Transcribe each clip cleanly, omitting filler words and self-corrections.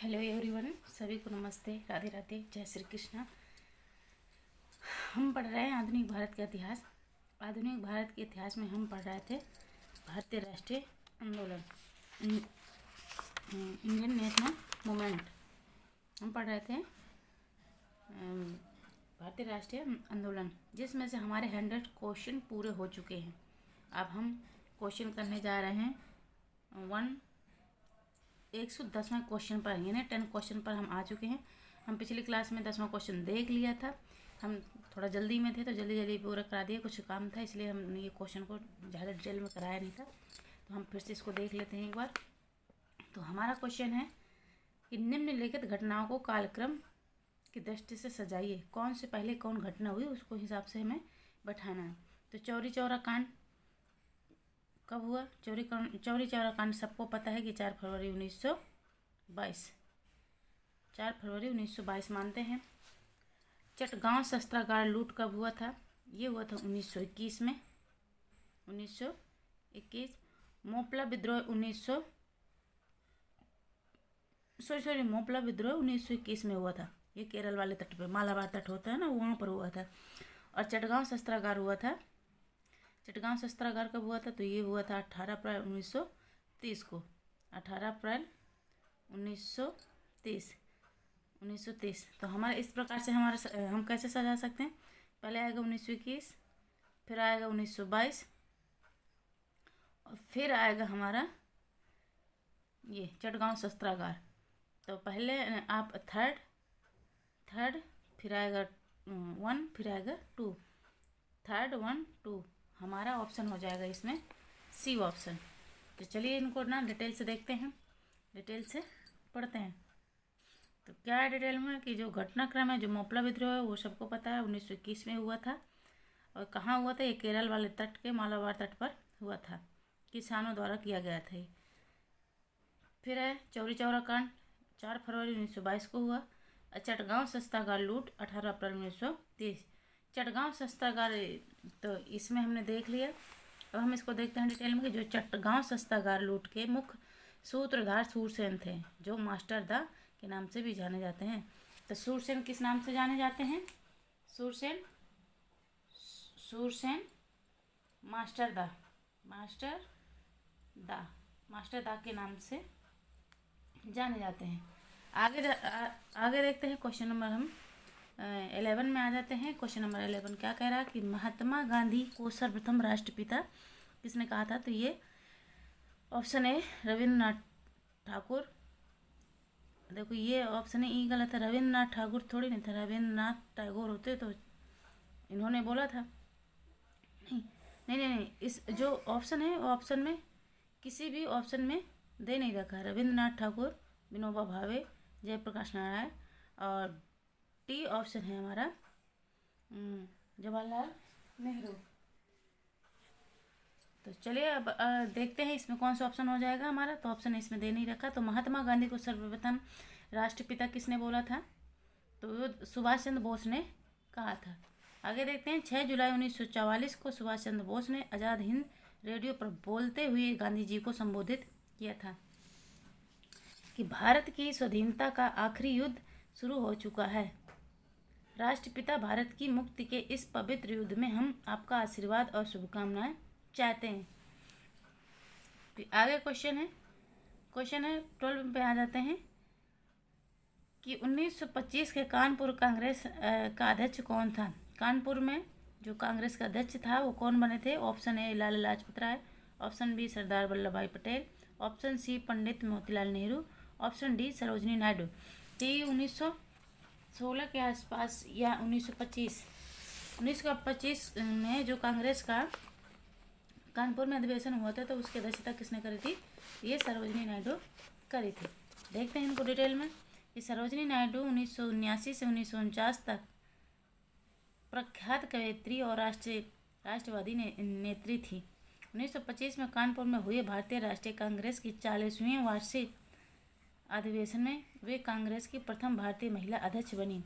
Hello everyone, सभी को नमस्ते, राधे राधे, जय श्री कृष्णा। हम पढ़ रहे हैं आधुनिक भारत का इतिहास। आधुनिक भारत के इतिहास में हम पढ़ रहे थे भारतीय राष्ट्रीय आंदोलन, इंडियन नेशनल मूवमेंट। हम पढ़ रहे थे भारतीय राष्ट्रीय आंदोलन, जिसमें से हमारे 100 क्वेश्चन पूरे हो चुके हैं। अब हम क्वेश्चन करने जा रहे हैं 110वें क्वेश्चन पर, यानी 10 क्वेश्चन पर हम आ चुके हैं। हम पिछली क्लास में 10वां क्वेश्चन देख लिया था। हम थोड़ा जल्दी में थे तो जल्दी पूरा करा दिया, कुछ काम था इसलिए हमने ये क्वेश्चन को ज़्यादा डिटेल में कराया नहीं था। तो हम फिर से इसको देख लेते हैं एक बार। तो हमारा क्वेश्चन है कि निम्नलिखित घटनाओं को कालक्रम की दृष्टि से सजाइए। कौन से पहले कौन घटना हुई उसको हिसाब से हमें बैठाना है। तो चौरी चौरा कांड कब हुआ? चौरी चौरा कांड सबको पता है कि 4 फरवरी 1922, 4 फरवरी 1922 मानते हैं। चटगांव शस्त्रागार लूट कब हुआ था? ये हुआ था 1921 में, 1921। मोपला विद्रोह 1921 में हुआ था। ये केरल वाले तट पे, मालाबार तट होता है ना, वहाँ पर हुआ था। और चटगांव शस्त्रागार हुआ था, चटगांव शस्त्रागार कब हुआ था? तो ये हुआ था 18 अप्रैल 1930 को, 18 अप्रैल 1930। तो हमारा इस प्रकार से हम कैसे सजा सकते हैं? पहले आएगा 1921, फिर आएगा 1922 और फिर आएगा हमारा ये चटगांव शस्त्रागार। तो पहले आप थर्ड, फिर आएगा 1, फिर आएगा 2, थर्ड 1 2। हमारा ऑप्शन हो जाएगा इसमें सी ऑप्शन। तो चलिए इनको ना डिटेल से देखते हैं, डिटेल से पढ़ते हैं। तो क्या है डिटेल में कि जो घटनाक्रम है, जो मोपला विद्रोह है वो सबको पता है, 1921 में हुआ था। और कहाँ हुआ था? ये केरल वाले तट के मालाबार तट पर हुआ था, किसानों द्वारा किया गया था ये। फिर है चौरी चौरा कांड, 4 फरवरी 1922 को हुआ। चटगांव शस्त्रागार लूट 18 अप्रैल 1930। चटगांव शस्त्रागार तो इसमें हमने देख लिया। अब हम इसको देखते हैं डिटेल में कि जो चटगांव शस्त्रागार लूट के मुख्य सूत्रधार सूरसेन थे, जो मास्टर दा के नाम से भी जाने जाते हैं। तो सूरसेन किस नाम से जाने जाते हैं? सूरसेन मास्टर दा के नाम से जाने जाते हैं। आगे देखते हैं क्वेश्चन नंबर हम 11 में आ जाते हैं। क्वेश्चन नंबर 11 क्या कह रहा है कि महात्मा गांधी को सर्वप्रथम राष्ट्रपिता किसने कहा था? तो ये ऑप्शन ए रविंद्रनाथ ठाकुर। देखो ये ऑप्शन ए गलत है, रविंद्रनाथ ठाकुर थोड़ी नहीं था, रविंद्रनाथ टैगोर होते तो इन्होंने बोला था। नहीं, इस जो ऑप्शन है ऑप्शन में किसी भी ऑप्शन में दे नहीं रखा। रविंद्रनाथ ठाकुर, विनोबा भावे, जयप्रकाश नारायण और टी ऑप्शन है हमारा जवाहरलाल नेहरू। तो चलिए अब देखते हैं इसमें कौन सा ऑप्शन हो जाएगा हमारा। तो ऑप्शन इसमें दे नहीं रखा। तो महात्मा गांधी को सर्वप्रथम राष्ट्रपिता किसने बोला था? तो सुभाष चंद्र बोस ने कहा था। आगे देखते हैं 6 जुलाई 1944 को सुभाष चंद्र बोस ने आज़ाद हिंद रेडियो पर बोलते हुए गांधी जी को संबोधित किया था कि भारत की स्वाधीनता का आखिरी युद्ध शुरू हो चुका है। राष्ट्रपिता भारत की मुक्ति के इस पवित्र युद्ध में हम आपका आशीर्वाद और शुभकामनाएं चाहते हैं। फिर आगे क्वेश्चन है 12 पे आ जाते हैं कि 1925 के कानपुर कांग्रेस का अध्यक्ष कौन था? कानपुर में जो कांग्रेस का अध्यक्ष था वो कौन बने थे? Option A Lala Lajpat Rai, option B Sardar Vallabh bhai Patel, option C Pandit Motilal Nehru, option D Sarojini Naidu. तो ये 1916 के आसपास या 1925 में जो कांग्रेस का कानपुर में अधिवेशन हुआ था तो उसकी अध्यक्षता किसने करी थी? ये सरोजनी नायडू करी थी। देखते हैं इनको डिटेल में कि सरोजनी नायडू 1979 से 1949 तक प्रख्यात कवयित्री और राष्ट्रवादी नेत्री थी। 1925 में कानपुर में हुए भारतीय राष्ट्रीय कांग्रेस की 40वें वार्षिक अधिवेशन में वे कांग्रेस की प्रथम भारतीय महिला अध्यक्ष बनी।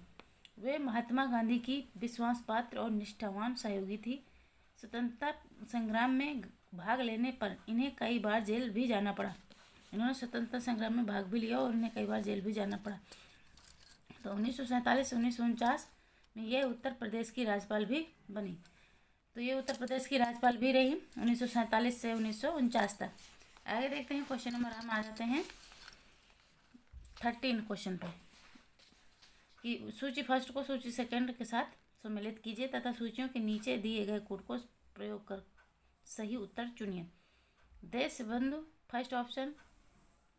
वे महात्मा गांधी की विश्वास पात्र और निष्ठावान सहयोगी थी। स्वतंत्रता संग्राम में भाग लेने पर इन्हें कई बार जेल भी जाना पड़ा। इन्होंने स्वतंत्रता संग्राम में भाग भी लिया और उन्हें कई बार जेल भी जाना पड़ा। तो 1947 से 1949 में ये उत्तर प्रदेश की राज्यपाल भी बनी। तो ये उत्तर प्रदेश की राज्यपाल भी रही 1947 से 1949 तक। आगे देखते हैं क्वेश्चन नंबर, हम आ जाते हैं 13 क्वेश्चन पे कि सूची फर्स्ट को सूची सेकंड के साथ सम्मिलित कीजिए तथा सूचियों के नीचे दिए गए कोड को प्रयोग कर सही उत्तर चुनिए। देश बंधु फर्स्ट ऑप्शन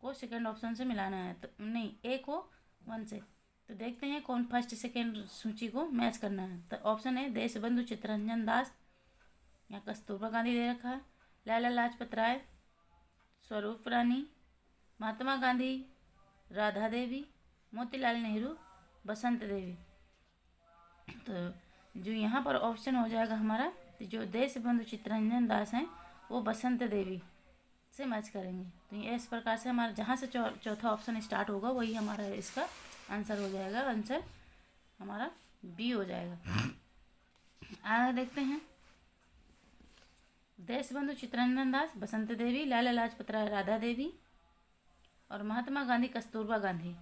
को सेकंड ऑप्शन से मिलाना है, तो नहीं, ए को 1 से। तो देखते हैं कौन फर्स्ट सेकंड सूची को मैच करना है। तो ऑप्शन है देश बंधु चित्तरंजन दास, या कस्तूरबा गांधी दे रखा है, लाला लाजपत राय, स्वरूप रानी, महात्मा गांधी, राधा देवी, मोतीलाल नेहरू, बसंत देवी। तो जो यहाँ पर ऑप्शन हो जाएगा हमारा, तो जो देश बंधु चित्तरंजन दास हैं वो बसंत देवी से मैच करेंगे। तो ये इस प्रकार से हमारा जहाँ से चौथा ऑप्शन स्टार्ट होगा वही हमारा इसका आंसर हो जाएगा। आंसर हमारा बी हो जाएगा। आगे देखते हैं, देश बंधु चित्तरंजन दास, बसंत देवी, लाला लाजपत राय, राधा देवी और महात्मा गांधी कस्तूरबा गांधी,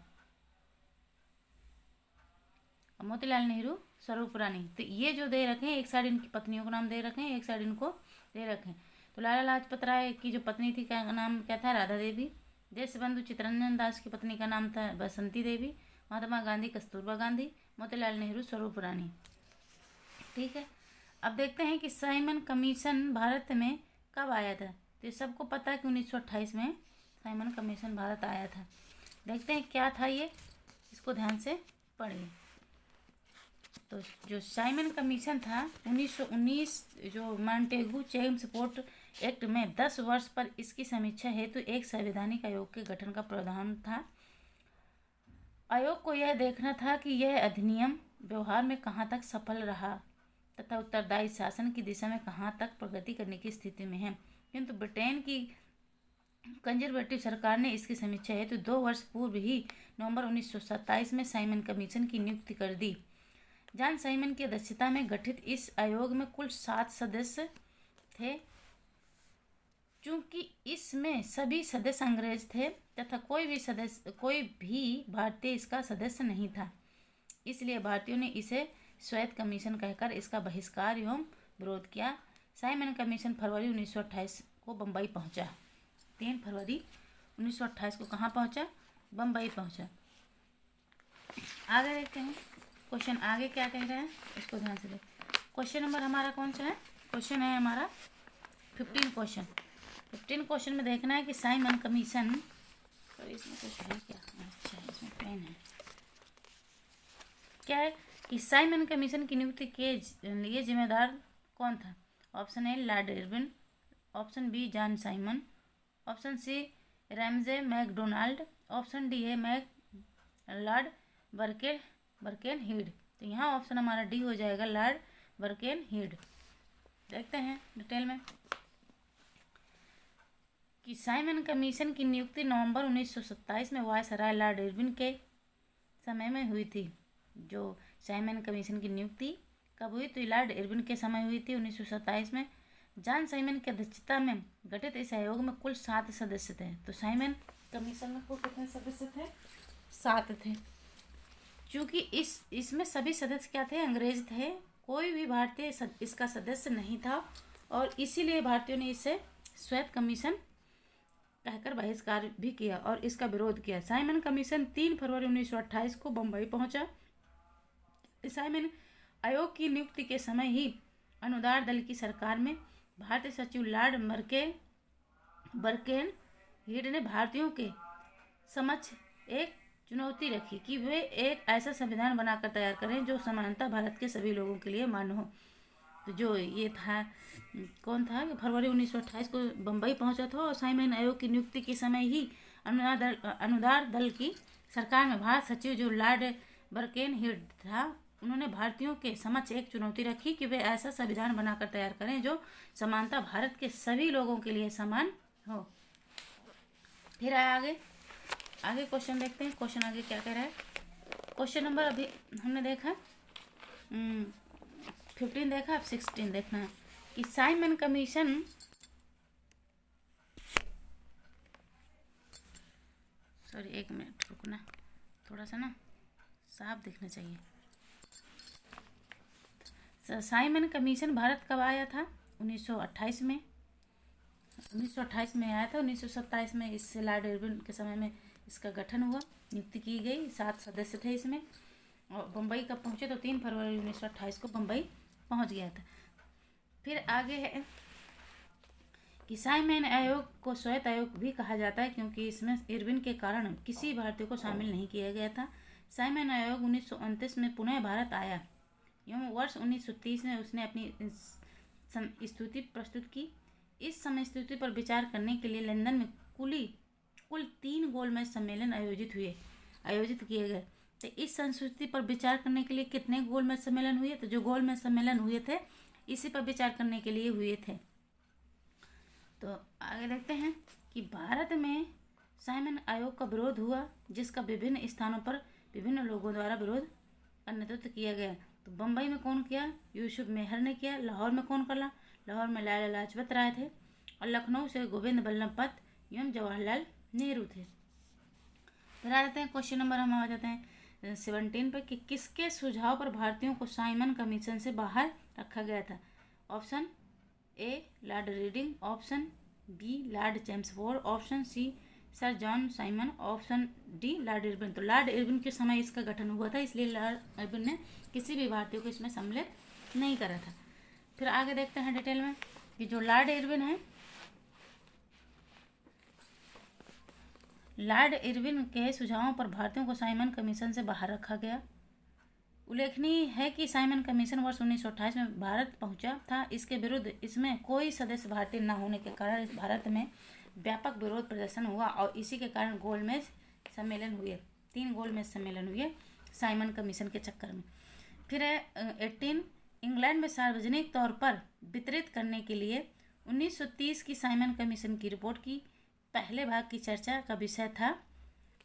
मोतीलाल नेहरू, स्वरूप रानी। तो ये जो दे रखे हैं, एक साइड इनकी पत्नियों को नाम दे रखे हैं, एक साइड इनको दे रखे हैं। तो लाला लाजपत राय की जो पत्नी थी क्या नाम क्या था, राधा देवी। देश बंधु चित्तरंजन दास की पत्नी का नाम था बसंती देवी। महात्मा गांधी कस्तूरबा गांधी, मोतीलाल नेहरू स्वरूप रानी। ठीक है, अब देखते हैं कि साइमन कमीशन भारत में कब आया था। तो ये सबको पता है कि 1928 में साइमन कमीशन भारत आया था। देखते हैं क्या था ये, इसको ध्यान से पढ़िए। तो जो साइमन कमीशन था 1919, जो मॉन्टेगू चेम्सफोर्ड एक्ट में 10 वर्ष पर इसकी समीक्षा हेतु एक संवैधानिक आयोग के गठन का प्रावधान था। आयोग को यह देखना था कि यह अधिनियम व्यवहार में कहाँ तक सफल रहा तथा उत्तरदायी शासन की दिशा में कहाँ तक प्रगति करने की स्थिति में है। किंतु ब्रिटेन की कंजर्वेटिव सरकार ने इसकी समीक्षा हेतु 2 वर्ष पूर्व ही नवंबर 1927 में साइमन कमीशन की नियुक्ति कर दी। जॉन साइमन की अध्यक्षता में गठित इस आयोग में कुल 7 सदस्य थे। चूंकि इसमें सभी सदस्य अंग्रेज थे तथा कोई भी भारतीय इसका सदस्य नहीं था, इसलिए भारतीयों ने इसे श्वेत कमीशन कहकर इसका बहिष्कार एवं विरोध किया। साइमन कमीशन फरवरी 1928 को बम्बई पहुंचा। 3 फरवरी 1928 को कहाँ पहुंचा, बम्बई पहुंचा। आगे देखते हैं क्वेश्चन आगे क्या कह रहा है, इसको ध्यान से देखें। क्वेश्चन नंबर हमारा कौन सा है, क्वेश्चन है हमारा 15 क्वेश्चन। 15 क्वेश्चन में देखना है कि साइमन कमीशन, तो इसमें कुछ है क्या, अच्छा इसमें पेन है, क्या है कि साइमन कमीशन की नियुक्ति के लिए जिम्मेदार कौन था। Option A Lord Irwin, option B John Simon, option C Ramsay MacDonald, option D है लॉर्ड बर्केनहीड। तो यहाँ ऑप्शन हमारा डी हो जाएगा, लॉर्ड बर्केनहीड। देखते हैं डिटेल में कि साइमन कमीशन की नियुक्ति नवंबर 1927 में वायसराय लॉर्ड इरविन के समय में हुई थी। जो साइमन कमीशन की नियुक्ति कब हुई, तो लॉर्ड इरविन के समय हुई थी 1927 में। जॉन साइमन की अध्यक्षता में गठित इस आयोग में कुल 7 सदस्य थे। तो साइमन कमीशन में कुल कितने सदस्य थे, 7 थे। चूँकि इसमें सभी सदस्य क्या थे, अंग्रेज थे, कोई भी भारतीय इसका सदस्य नहीं था और इसीलिए भारतीयों ने इसे श्वेत कमीशन कहकर बहिष्कार भी किया और इसका विरोध किया। साइमन कमीशन 3 फरवरी 1928 को बम्बई पहुंचा। साइमन आयोग की नियुक्ति के समय ही अनुदार दल की सरकार में भारतीय सचिव लॉर्ड बर्केनहीड ने भारतीयों के समक्ष एक चुनौती रखी कि वे एक ऐसा संविधान बनाकर तैयार करें जो समानता भारत के सभी लोगों के लिए मान्य हो। तो जो ये था, कौन था, फरवरी 1928 को बम्बई पहुंचा था और साइमन आयोग की नियुक्ति के समय ही अनुदार दल की सरकार में भारत सचिव जो लॉर्ड बर्केनहीड था, उन्होंने भारतीयों के समक्ष एक चुनौती रखी कि वे ऐसा संविधान बनाकर तैयार करें जो समानता भारत के सभी लोगों के लिए समान हो। फिर आगे क्वेश्चन देखते हैं। क्वेश्चन आगे क्या कह रहा है, क्वेश्चन नंबर अभी हमने देखा 15 देखा, अब 16 देखना है कि साइमन कमीशन थोड़ा सा ना साफ दिखना चाहिए। साइमन कमीशन भारत कब आया था? 1928 में। 1928 में आया था। 1927 में इससे लॉर्ड इरविन के समय में इसका गठन हुआ, नियुक्ति की गई। 7 सदस्य थे इसमें। और बम्बई कब पहुँचे? तो 3 फरवरी 1928 को बम्बई पहुँच गया था। फिर आगे है कि साइमन आयोग को श्वेत आयोग भी कहा जाता है, क्योंकि इसमें इरविन के कारण किसी भारतीय को शामिल नहीं किया गया था। साइमन आयोग 1929 में पुनः भारत आया एवं वर्ष 1930 में उसने अपनी स्तुति प्रस्तुत की। इस समय स्तुति पर विचार करने के लिए लंदन में कुल 3 गोलमेज सम्मेलन आयोजित किए गए। तो इस संस्कृति पर विचार करने के लिए कितने गोलमेज सम्मेलन हुए? तो जो गोलमेज सम्मेलन हुए थे इसी पर विचार करने के लिए हुए थे। तो आगे देखते हैं कि भारत में साइमन आयोग का विरोध हुआ, जिसका विभिन्न स्थानों पर विभिन्न लोगों द्वारा विरोध का नेतृत्व किया गया। तो बम्बई में कौन किया? यूसुफ मेहर ने किया। लाहौर में कौन करा? लाहौर में लाला लाजपत राय थे। और लखनऊ से गोविंद बल्लभ पंत एवं जवाहरलाल नेहरू थे। फिर आ जाते हैं क्वेश्चन नंबर, हम आ जाते हैं 17 पर कि किसके सुझाव पर भारतीयों को साइमन कमीशन से बाहर रखा गया था? Option A Lord Reading, option B Lord Chelmsford, option C sir John Simon, option D Lord Irwin. तो लॉर्ड इरविन के समय इसका गठन हुआ था, इसलिए लॉर्ड इरविन ने किसी भी भारतीय को इसमें सम्मिलित नहीं करा था। फिर आगे देखते हैं डिटेल में कि जो लॉर्ड इरविन है, लॉर्ड इरविन के सुझावों पर भारतीयों को साइमन कमीशन से बाहर रखा गया। उल्लेखनीय है कि साइमन कमीशन वर्ष 1928 में भारत पहुंचा था। इसके विरुद्ध इसमें कोई सदस्य भारतीय न होने के कारण इस भारत में व्यापक विरोध प्रदर्शन हुआ और इसी के कारण गोलमेज सम्मेलन हुए। 3 गोलमेज सम्मेलन हुए साइमन कमीशन के चक्कर में। फिर 18 इंग्लैंड में सार्वजनिक तौर पर वितरित करने के लिए 1930 की साइमन कमीशन की रिपोर्ट की पहले भाग की चर्चा का विषय था।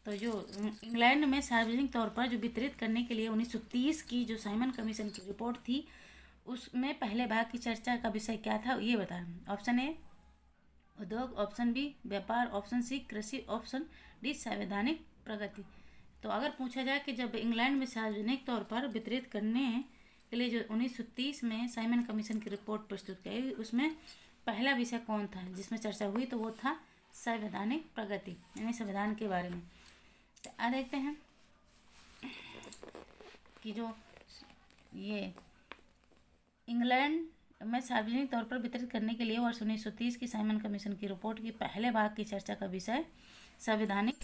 तो जो इंग्लैंड में सार्वजनिक तौर पर जो वितरित करने के लिए 1930 की जो साइमन कमीशन की रिपोर्ट थी, उसमें पहले भाग की चर्चा का विषय क्या था ये बता। ऑप्शन ए उद्योग, ऑप्शन बी व्यापार, ऑप्शन सी कृषि, ऑप्शन डी संवैधानिक प्रगति। तो अगर पूछा जाए कि जब इंग्लैंड में सार्वजनिक तौर पर वितरित करने के लिए जो 1930 में साइमन कमीशन की रिपोर्ट प्रस्तुत की, उसमें पहला विषय कौन था जिसमें चर्चा हुई? तो वो था संवैधानिक प्रगति, यानी संविधान के बारे में। तो आ देखते हैं कि जो ये इंग्लैंड में सार्वजनिक तौर पर वितरित करने के लिए वर्ष 1930 की साइमन कमीशन की रिपोर्ट की पहले भाग की चर्चा का विषय संवैधानिक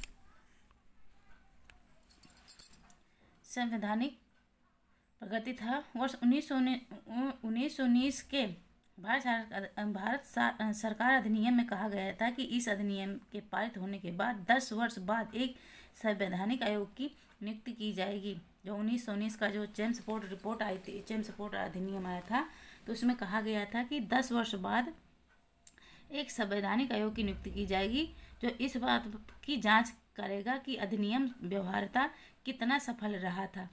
प्रगति था। वर्ष 1919 के भारत सरकार अधिनियम में कहा गया था कि इस अधिनियम के पारित होने के बाद 10 वर्ष बाद एक संवैधानिक आयोग की नियुक्ति की जाएगी। जो 1919 का जो चैम्सफोर्ड रिपोर्ट आई थी, चैम्सफोर्ड अधिनियम आया था, तो उसमें कहा गया था कि 10 वर्ष बाद एक संवैधानिक आयोग की नियुक्ति की जाएगी जो इस बात की जांच करेगा कि अधिनियम व्यवहार्यता कितना सफल रहा था।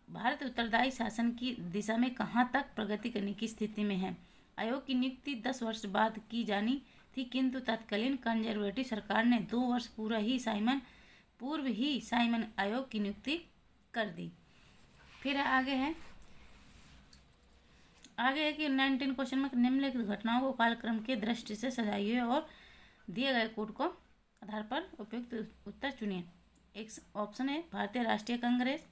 भारत उत्तरदायी शासन की दिशा में कहाँ तक प्रगति करने की स्थिति में है। आयोग की नियुक्ति 10 वर्ष बाद की जानी थी, किंतु तत्कालीन कंजर्वेटिव सरकार ने 2 वर्ष पूर्व ही साइमन आयोग की नियुक्ति कर दी। फिर आगे है कि 19 क्वेश्चन में निम्नलिखित घटनाओं को कालक्रम के दृष्टि से सजाइए और दिए गए कोड को आधार पर उपयुक्त उत्तर चुनिए। एक ऑप्शन है भारतीय राष्ट्रीय कांग्रेस,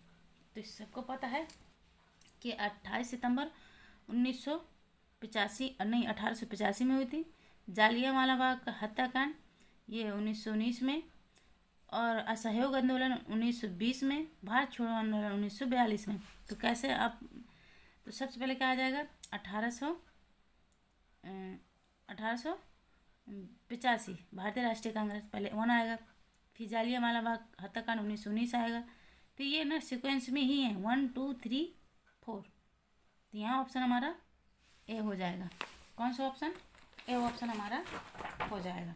तो सबको पता है कि 28 सितंबर 1885 में हुई थी। जालियांवाला बाग का हत्याकांड ये 1919 में, और असहयोग आंदोलन 1920 में, भारत छोड़ो आंदोलन 1942 में। तो कैसे आप, तो सबसे पहले क्या आ जाएगा 1885 भारतीय राष्ट्रीय कांग्रेस पहले 1 आएगा, फिर जालियांवाला बाग हत्याकांड 1919 आएगा। तो ये ना सीक्वेंस में ही है 1 2 3 4। तो यहाँ ऑप्शन हमारा ए हो जाएगा। कौन सा ऑप्शन? ए ऑप्शन हमारा हो जाएगा।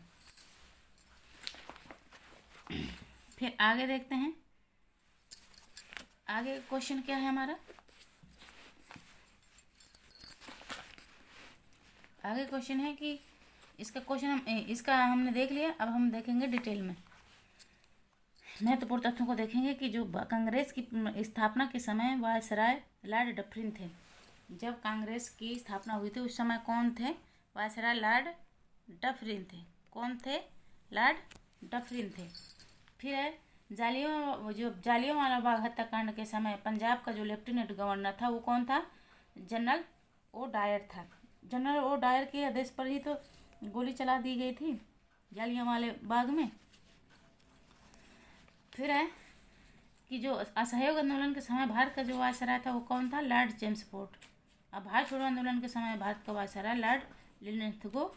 फिर आगे देखते हैं, आगे क्वेश्चन क्या है हमारा। आगे क्वेश्चन है कि इसका हमने देख लिया। अब हम देखेंगे डिटेल में महत्वपूर्ण तथ्यों को देखेंगे कि जो कांग्रेस की स्थापना के समय वायसराय लॉर्ड डफरिन थे। जब कांग्रेस की स्थापना हुई थी उस समय कौन थे? वायसराय लॉर्ड डफरिन थे। कौन थे? लॉर्ड डफरिन थे। फिर है जालियांवाला बाग हत्याकांड के समय पंजाब का जो लेफ्टिनेंट गवर्नर था वो कौन था? जनरल ओ डायर था। जनरल ओ डायर के आदेश पर ही तो गोली चला दी गई थी जालियांवाले बाग में। फिर है कि जो असहयोग आंदोलन के समय भारत का जो वायसराय था वो कौन था? Lord Chelmsford. अब भारत छोड़ो आंदोलन के समय भारत का वायसराय लॉर्ड लिनथगो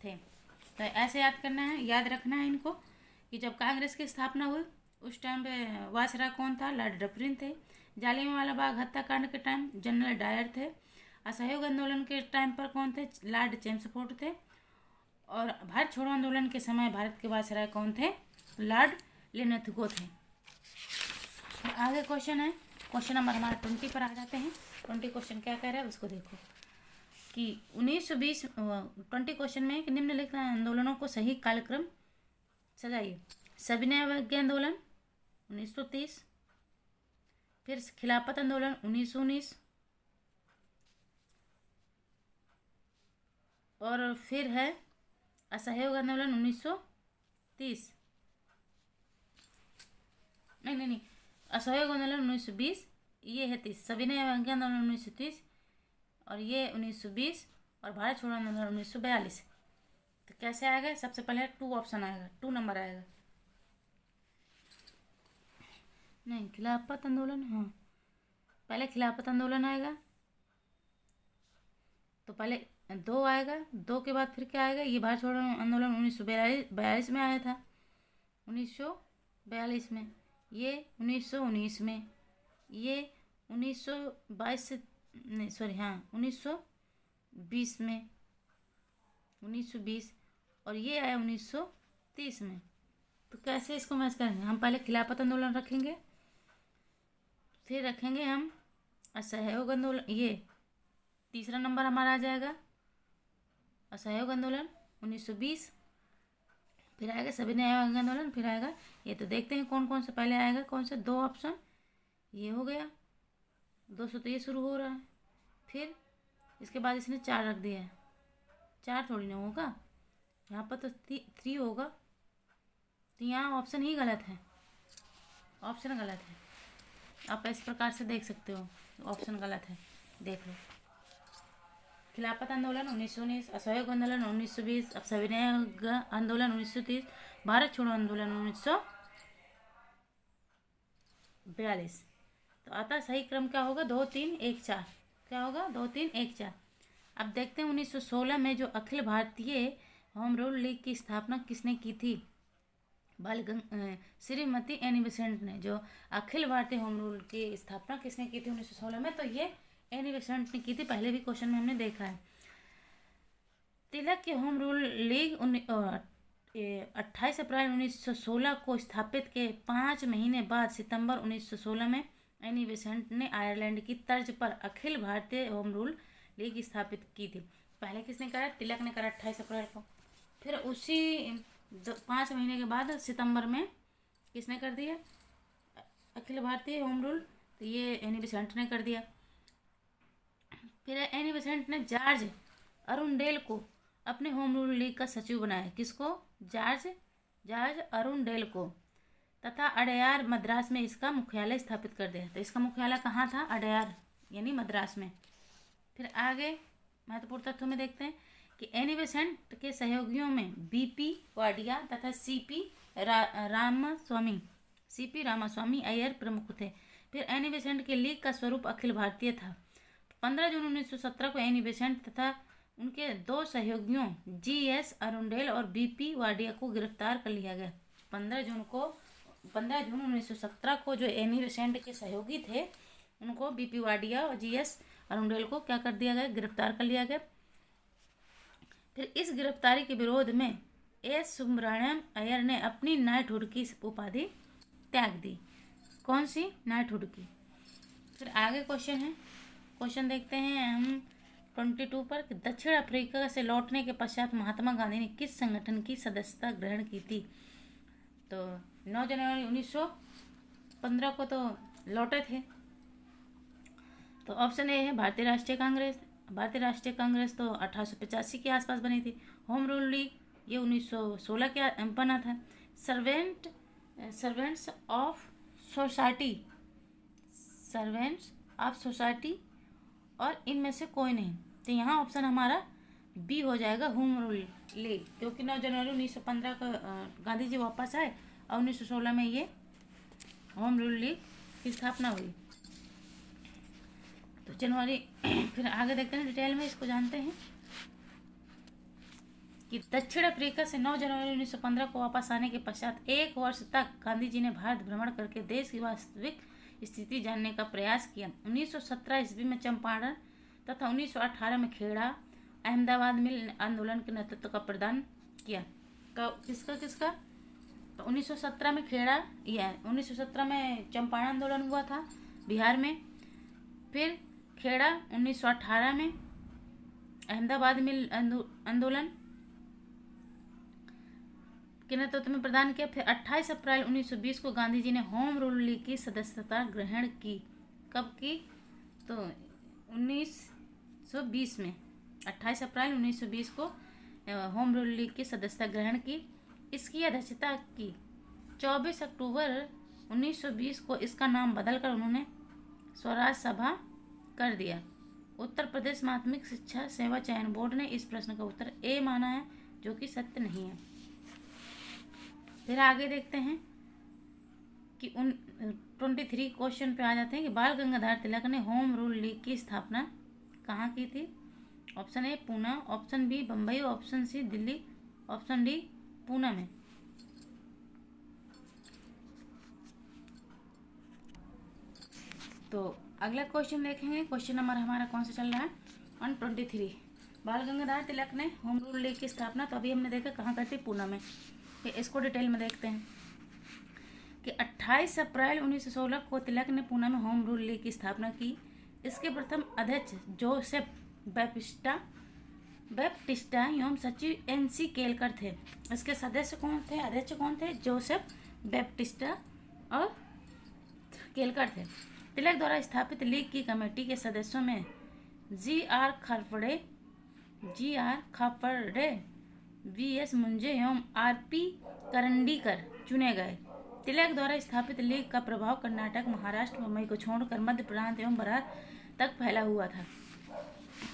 थे। तो ऐसे याद करना है, याद रखना है इनको कि जब कांग्रेस की स्थापना हुई उस टाइम पे वायसराय कौन था? लॉर्ड डफरिन थे। जालियांवाला बाग हत्याकांड के टाइम जनरल डायर थे। असहयोग आंदोलन के टाइम पर कौन थे? लॉर्ड चेम्सफोर्ड थे। और भारत छोड़ो आंदोलन के समय भारत के वायसराय कौन थे? लॉर्ड लिनथगो थे। आगे क्वेश्चन है, क्वेश्चन नंबर हमारा 20 पर आ जाते हैं। 20 क्वेश्चन क्या कह रहा है उसको देखो कि 1920 20 क्वेश्चन में कि निम्नलिखित आंदोलनों को सही कालक्रम सजाइए। सविनय अवज्ञा आंदोलन 1930, फिर खिलाफत आंदोलन 1919, और फिर है असहयोग आंदोलन 1930। नहीं, असहयोग आंदोलन 1920, ये है 30। सविनय अवज्ञा आंदोलन 1930 और ये 1920 और भारत छोड़ो आंदोलन 1942। तो कैसे आएगा? सबसे पहले 2 ऑप्शन आएगा, 2 नंबर आएगा। नहीं, खिलाफत आंदोलन, हाँ पहले खिलाफत आंदोलन आएगा तो पहले 2 आएगा, 2 के बाद फिर क्या आएगा? ये भारत छोड़ो आंदोलन 1942 में आया था, 1942 में, ये 1919 में, ये 1922 से नहीं सॉरी हाँ 1920 में, 1920, और ये आया 1930 में। तो कैसे इसको मैच करेंगे? हम पहले खिलाफत आंदोलन रखेंगे, फिर रखेंगे हम असहयोग आंदोलन, ये तीसरा नंबर हमारा आ जाएगा असहयोग आंदोलन 1920, फिर आएगा सविनय आंदोलन, फिर आएगा ये। तो देखते हैं कौन कौन सा पहले आएगा, कौन सा 2 ऑप्शन। ये हो गया 200, तो ये शुरू हो रहा है, फिर इसके बाद इसने 4 रख दिया है, 4 थोड़ी ना होगा, यहाँ पर तो 3 होगा। तो यहाँ ऑप्शन ही गलत है, ऑप्शन गलत है। आप इस प्रकार से देख सकते हो, ऑप्शन गलत है, देख लो। खिलाफत आंदोलन 1919, असहयोग आंदोलन 1920, अब सविनय आंदोलन 1930, भारत छोड़ो आंदोलन 1942। तो आता सही क्रम क्या होगा? 2 3 1 4। क्या होगा? 2 3 1 4। अब देखते हैं 1916 में जो Akhil Bharatiya home rule league की स्थापना किसने की थी? श्रीमती एनी बेसेंट ने। जो अखिल भारतीय होम रूल की स्थापना किसने की थी 1916 में? तो ये एनी बेसेंट ने की थी। पहले भी क्वेश्चन में हमने देखा है। तिलक की होम रूल लीग 28 अप्रैल 1916 को स्थापित के 5 महीने बाद सितंबर 1916 में एनी बेसेंट ने आयरलैंड की तर्ज पर Akhil Bharatiya home rule league स्थापित की थी। पहले किसने करा? तिलक ने करा 28 अप्रैल को। फिर उसी 5 महीने के बाद सितंबर में किसने कर दिया? अखिल भारतीय होम रूल, तो ये एनी बेसेंट ने कर दिया। फिर एनी बेसेंट ने जॉर्ज अरुंडेल को अपने होम रूल लीग का सचिव बनाया। किसको? जॉर्ज अरुंडेल को, तथा अडयार मद्रास में इसका मुख्यालय स्थापित कर दिया। तो इसका मुख्यालय कहाँ था? अडयार यानी मद्रास में। फिर आगे महत्वपूर्ण तथ्यों में देखते हैं कि एनी बेसेंट के सहयोगियों में बीपी वाडिया तथा सीपी रामास्वामी अय्यर प्रमुख थे। फिर एनी बेसेंट के लीग का स्वरूप अखिल भारतीय था। 15 जून 1917 को एनी बेसेंट तथा उनके 2 सहयोगियों जीएस अरुंडेल और बीपी वाडिया को गिरफ्तार कर लिया गया। 15 जून 1917 को जो एनी बेसेंट के सहयोगी थे उनको बीपी वाडिया और जीएस अरुंडेल को क्या कर दिया गया? गिरफ्तार कर लिया गया। फिर इस गिरफ्तारी के विरोध में एस सुब्रमण्यम अय्यर ने अपनी नाइटहुड की उपाधि त्याग दी। कौन सी? नाइटहुड की। फिर आगे क्वेश्चन है, क्वेश्चन देखते हैं हम 22 पर। दक्षिण अफ्रीका से लौटने के पश्चात महात्मा गांधी ने किस संगठन की सदस्यता ग्रहण की थी? तो 9 जनवरी 1915 को तो लौटे थे। तो ऑप्शन ए है भारतीय राष्ट्रीय कांग्रेस। भारतीय राष्ट्रीय कांग्रेस तो 1885 के आसपास बनी थी। होम रूल लीग ये 1916 के बना था। Servants of society, servants of society, और इनमें से कोई नहीं। तो यहाँ ऑप्शन हमारा बी हो जाएगा, होम रूल लीग, क्योंकि 9 जनवरी 1915 को गांधी जी वापस आए और 1916 में ये होम रूल लीग की स्थापना हुई। तो जनवरी फिर आगे देखते हैं, डिटेल में इसको जानते हैं कि दक्षिण अफ्रीका से 9 जनवरी 1915 को वापस आने के पश्चात 1 वर्ष तक गांधी जी ने भारत भ्रमण करके देश की वास्तविक स्थिति जानने का प्रयास किया। 1917 ईस्वी में चंपारण तथा 1918 में खेड़ा अहमदाबाद मिल आंदोलन के नेतृत्व का प्रदान किया। किसका तो 1917 में खेड़ा, या 1917 में चंपारण आंदोलन हुआ था बिहार में। फिर खेड़ा 1918 में अहमदाबाद मिल आंदोलन के नेतृत्व में प्रदान किया। फिर 28 अप्रैल 1920 को गांधी जी ने होम रूल लीग की सदस्यता ग्रहण की। कब की? तो 1920 में, 28 अप्रैल 1920 को होम रूल लीग की सदस्यता ग्रहण की। इसकी अध्यक्षता की 24 अक्टूबर 1920 को इसका नाम बदलकर उन्होंने स्वराज सभा कर दिया। उत्तर प्रदेश माध्यमिक शिक्षा सेवा चयन बोर्ड ने इस प्रश्न का उत्तर ए माना है, जो कि सत्य नहीं है। फिर आगे देखते हैं कि 23 क्वेश्चन पे आ जाते हैं कि बाल गंगाधर तिलक ने होम रूल लीग की स्थापना कहाँ की थी? Option A Poona, option B Bombay, option C Delhi, option D Poona में। तो अगला क्वेश्चन देखेंगे। क्वेश्चन नंबर हमारा कौन सा चल रहा है? 123। बाल गंगाधर तिलक ने होम रूल लीग की स्थापना तो अभी हमने देखा कहाँ करती, पूना में। फिर इसको डिटेल में देखते हैं कि 28 अप्रैल 1916 को तिलक ने पूना में होम रूल लीग की स्थापना की। इसके प्रथम अध्यक्ष जोसेफ बैप्टिस्टा एवं सचिव NC केलकर थे। इसके सदस्य कौन थे? अध्यक्ष कौन थे? जोसेफ बैप्टिस्टा और केलकर थे। तिलक द्वारा स्थापित लीग की कमेटी के सदस्यों में GR खापर्डे, VS मुंजे एवं RP करंडीकर चुने गए। तिलक द्वारा स्थापित लीग का प्रभाव कर्नाटक, महाराष्ट्र, मुंबई को छोड़कर मध्य प्रांत एवं बिहार तक फैला हुआ था।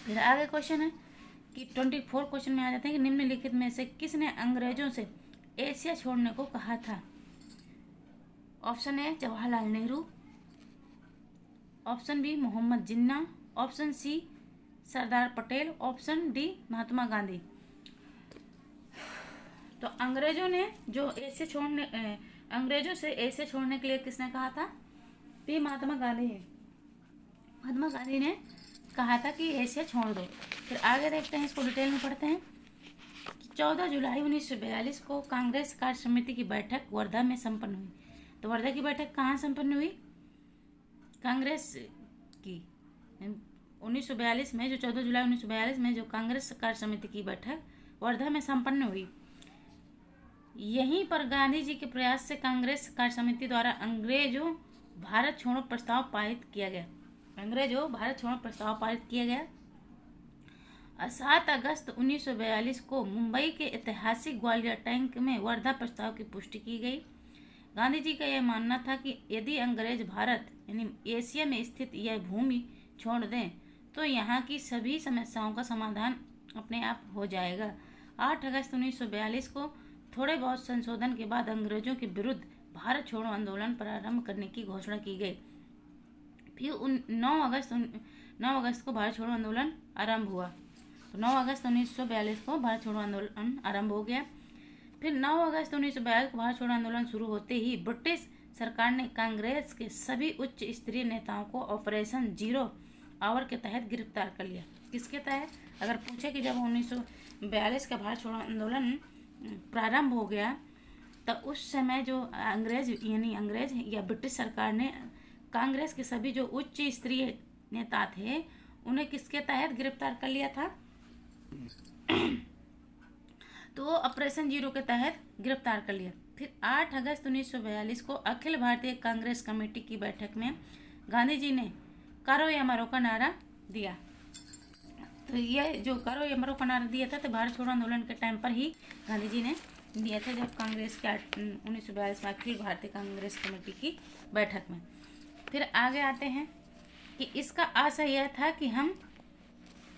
फिर आगे क्वेश्चन है कि 24 क्वेश्चन में आ जाते हैं कि निम्नलिखित में से किसने अंग्रेजों से एशिया छोड़ने को कहा था? Option A Jawaharlal Nehru, option B Mohammad Jinnah, option C Sardar Patel, option D Mahatma Gandhi. तो अंग्रेजों से एशिया छोड़ने के लिए किसने कहा था? बी महात्मा गांधी। महात्मा गांधी ने कहा था कि एशिया छोड़ दो। फिर आगे देखते हैं, इसको डिटेल में पढ़ते हैं। 14 जुलाई 1942 को कांग्रेस कार्य समिति की बैठक वर्धा में संपन्न हुई। तो वर्धा की बैठक कहाँ संपन्न हुई? कांग्रेस की 1942 में, जो 14 जुलाई 1942 में जो कांग्रेस कार्य समिति की बैठक वर्धा में संपन्न हुई। यहीं पर गांधी जी के प्रयास से कांग्रेस कार्य समिति द्वारा अंग्रेजों भारत छोड़ो प्रस्ताव पारित किया गया। 7 अगस्त 1942 को मुंबई के ऐतिहासिक ग्वालियर टैंक में वर्धा प्रस्ताव की पुष्टि की गई। गांधी जी का यह मानना था कि यदि अंग्रेज भारत यानी एशिया में स्थित यह भूमि छोड़ दें तो यहाँ की सभी समस्याओं का समाधान अपने आप हो जाएगा। 8 अगस्त 1942 को थोड़े बहुत संशोधन के बाद अंग्रेजों के विरुद्ध भारत छोड़ो आंदोलन प्रारंभ करने की घोषणा की गई। फिर 9 अगस्त को भारत छोड़ो आंदोलन आरंभ हुआ। तो 9 अगस्त 1942 को भारत छोड़ो आंदोलन आरंभ हो गया। फिर 9 अगस्त 1942 को भारत छोड़ो आंदोलन शुरू होते ही ब्रिटिश सरकार ने कांग्रेस के सभी उच्च स्तरीय नेताओं को ऑपरेशन जीरो आवर के तहत गिरफ्तार कर लिया। किसके तहत? अगर पूछे कि जब 1942 का भारत छोड़ो आंदोलन प्रारंभ हो गया तो उस समय जो अंग्रेज या ब्रिटिश सरकार ने कांग्रेस के सभी जो उच्च स्तरीय नेता थे उन्हें किसके तहत गिरफ्तार कर लिया था? तो वो ऑपरेशन जीरो के तहत गिरफ्तार कर लिया। फिर 8 अगस्त 1942 को अखिल भारतीय कांग्रेस कमेटी की बैठक में गांधी जी ने करो या मरो का नारा दिया। तो ये जो करो या मरो का नारा दिया था तो भारत छोड़ो आंदोलन के टाइम पर ही गांधी जी ने दिया था, जब कांग्रेस के 1942 में अखिल भारतीय कांग्रेस कमेटी की बैठक में। फिर आगे आते हैं कि इसका आशय यह था कि हम,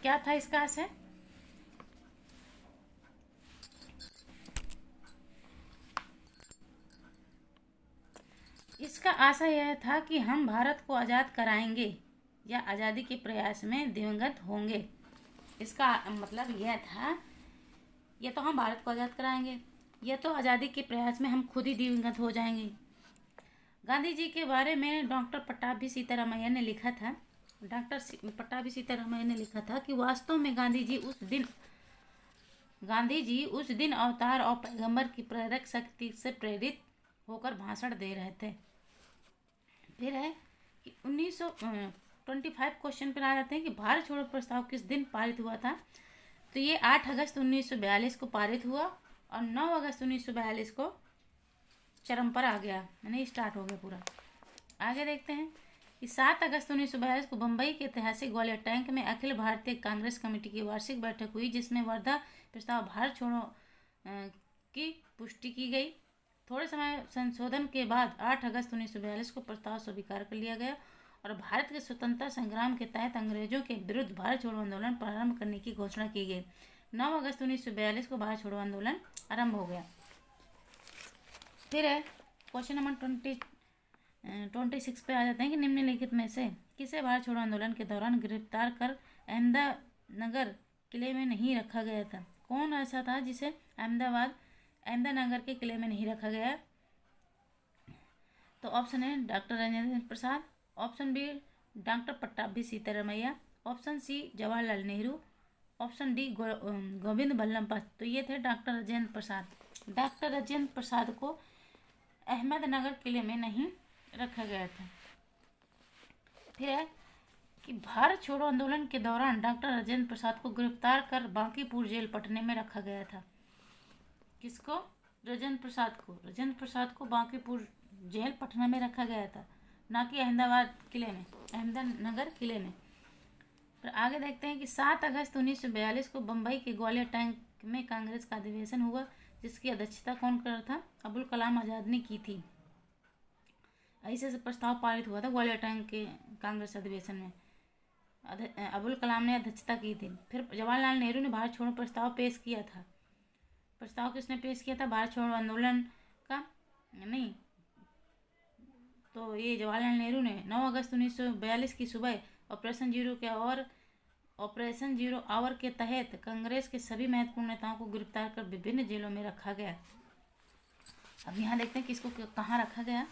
क्या था इसका आशय? इसका आशय यह था कि हम भारत को आज़ाद कराएंगे या आज़ादी के प्रयास में दिवंगत होंगे। इसका मतलब यह था, यह तो हम भारत को आज़ाद कराएंगे, यह तो आज़ादी के प्रयास में हम खुद ही दिवंगत हो जाएंगे। गांधी जी के बारे में डॉक्टर पट्टाभी सीतारामैया ने लिखा था, पट्टाभी सीतारामैया ने लिखा था कि वास्तव में गांधी जी उस दिन अवतार और पैगंबर की प्रेरक शक्ति से प्रेरित होकर भाषण दे रहे थे। फिर है कि 1925 क्वेश्चन पर आ जाते हैं कि भारत छोड़ो प्रस्ताव किस दिन पारित हुआ था। तो ये 8 अगस्त 1942 को पारित हुआ और 9 अगस्त 1942 को चरम पर आ गया, यानी स्टार्ट हो गया पूरा। आगे देखते हैं कि 7 अगस्त 1942 को बम्बई के ऐतिहासिक ग्वालियर टैंक में अखिल भारतीय कांग्रेस कमेटी की वार्षिक बैठक हुई, जिसमें वर्धा प्रस्ताव भारत छोड़ो की पुष्टि की गई। थोड़े समय संशोधन के बाद 8 अगस्त 1942 को प्रस्ताव स्वीकार कर लिया गया और भारत के स्वतंत्रता संग्राम के तहत अंग्रेजों के विरुद्ध भारत छोड़ो आंदोलन प्रारंभ करने की घोषणा की गई। 9 अगस्त 1942 को भारत छोड़ो आंदोलन आरंभ हो गया। फिर है क्वेश्चन नंबर 26 पे आ जाते हैं कि निम्नलिखित में से किसे भारत छोड़ो आंदोलन के दौरान गिरफ्तार कर अहमदनगर किले में नहीं रखा गया था? कौन ऐसा था जिसे अहमदनगर के किले में नहीं रखा गया? तो ऑप्शन है doctor Rajendra Prasad, option B doctor Pattabhi Sitaramayya, option C Jawaharlal Nehru, option D Govind Ballabh Pant. तो ये थे डॉक्टर राजेंद्र प्रसाद। डॉक्टर राजेंद्र प्रसाद को अहमदनगर किले में नहीं रखा गया था। फिर है कि भारत छोड़ो आंदोलन के दौरान डॉक्टर राजेंद्र प्रसाद को गिरफ्तार कर बांकीपुर जेल पटना में रखा गया था। किसको? राजेंद्र प्रसाद को बांकीपुर जेल पटना में रखा गया था, ना कि अहमदनगर किले में। फिर आगे देखते हैं कि 7 अगस्त 1942 को बम्बई के ग्वालियर टैंक में कांग्रेस का अधिवेशन हुआ, जिसकी अध्यक्षता कौन कर रहा था? अबुल कलाम आज़ाद ने की थी। ऐसे से प्रस्ताव पारित हुआ था ग्वालियर टैंक के कांग्रेस अधिवेशन में, अबुल कलाम ने अध्यक्षता की थी। फिर जवाहरलाल नेहरू ने भारत छोड़ो प्रस्ताव पेश किया था। प्रस्ताव किसने पेश किया था? भारत छोड़ो आंदोलन का नहीं, तो ये जवाहरलाल नेहरू ने 9 अगस्त 1942 की सुबह ऑपरेशन जीरो आवर के तहत कांग्रेस के सभी महत्वपूर्ण नेताओं को गिरफ्तार कर विभिन्न जेलों में रखा गया। अब यहाँ देखते हैं किसको कहाँ रखा गया।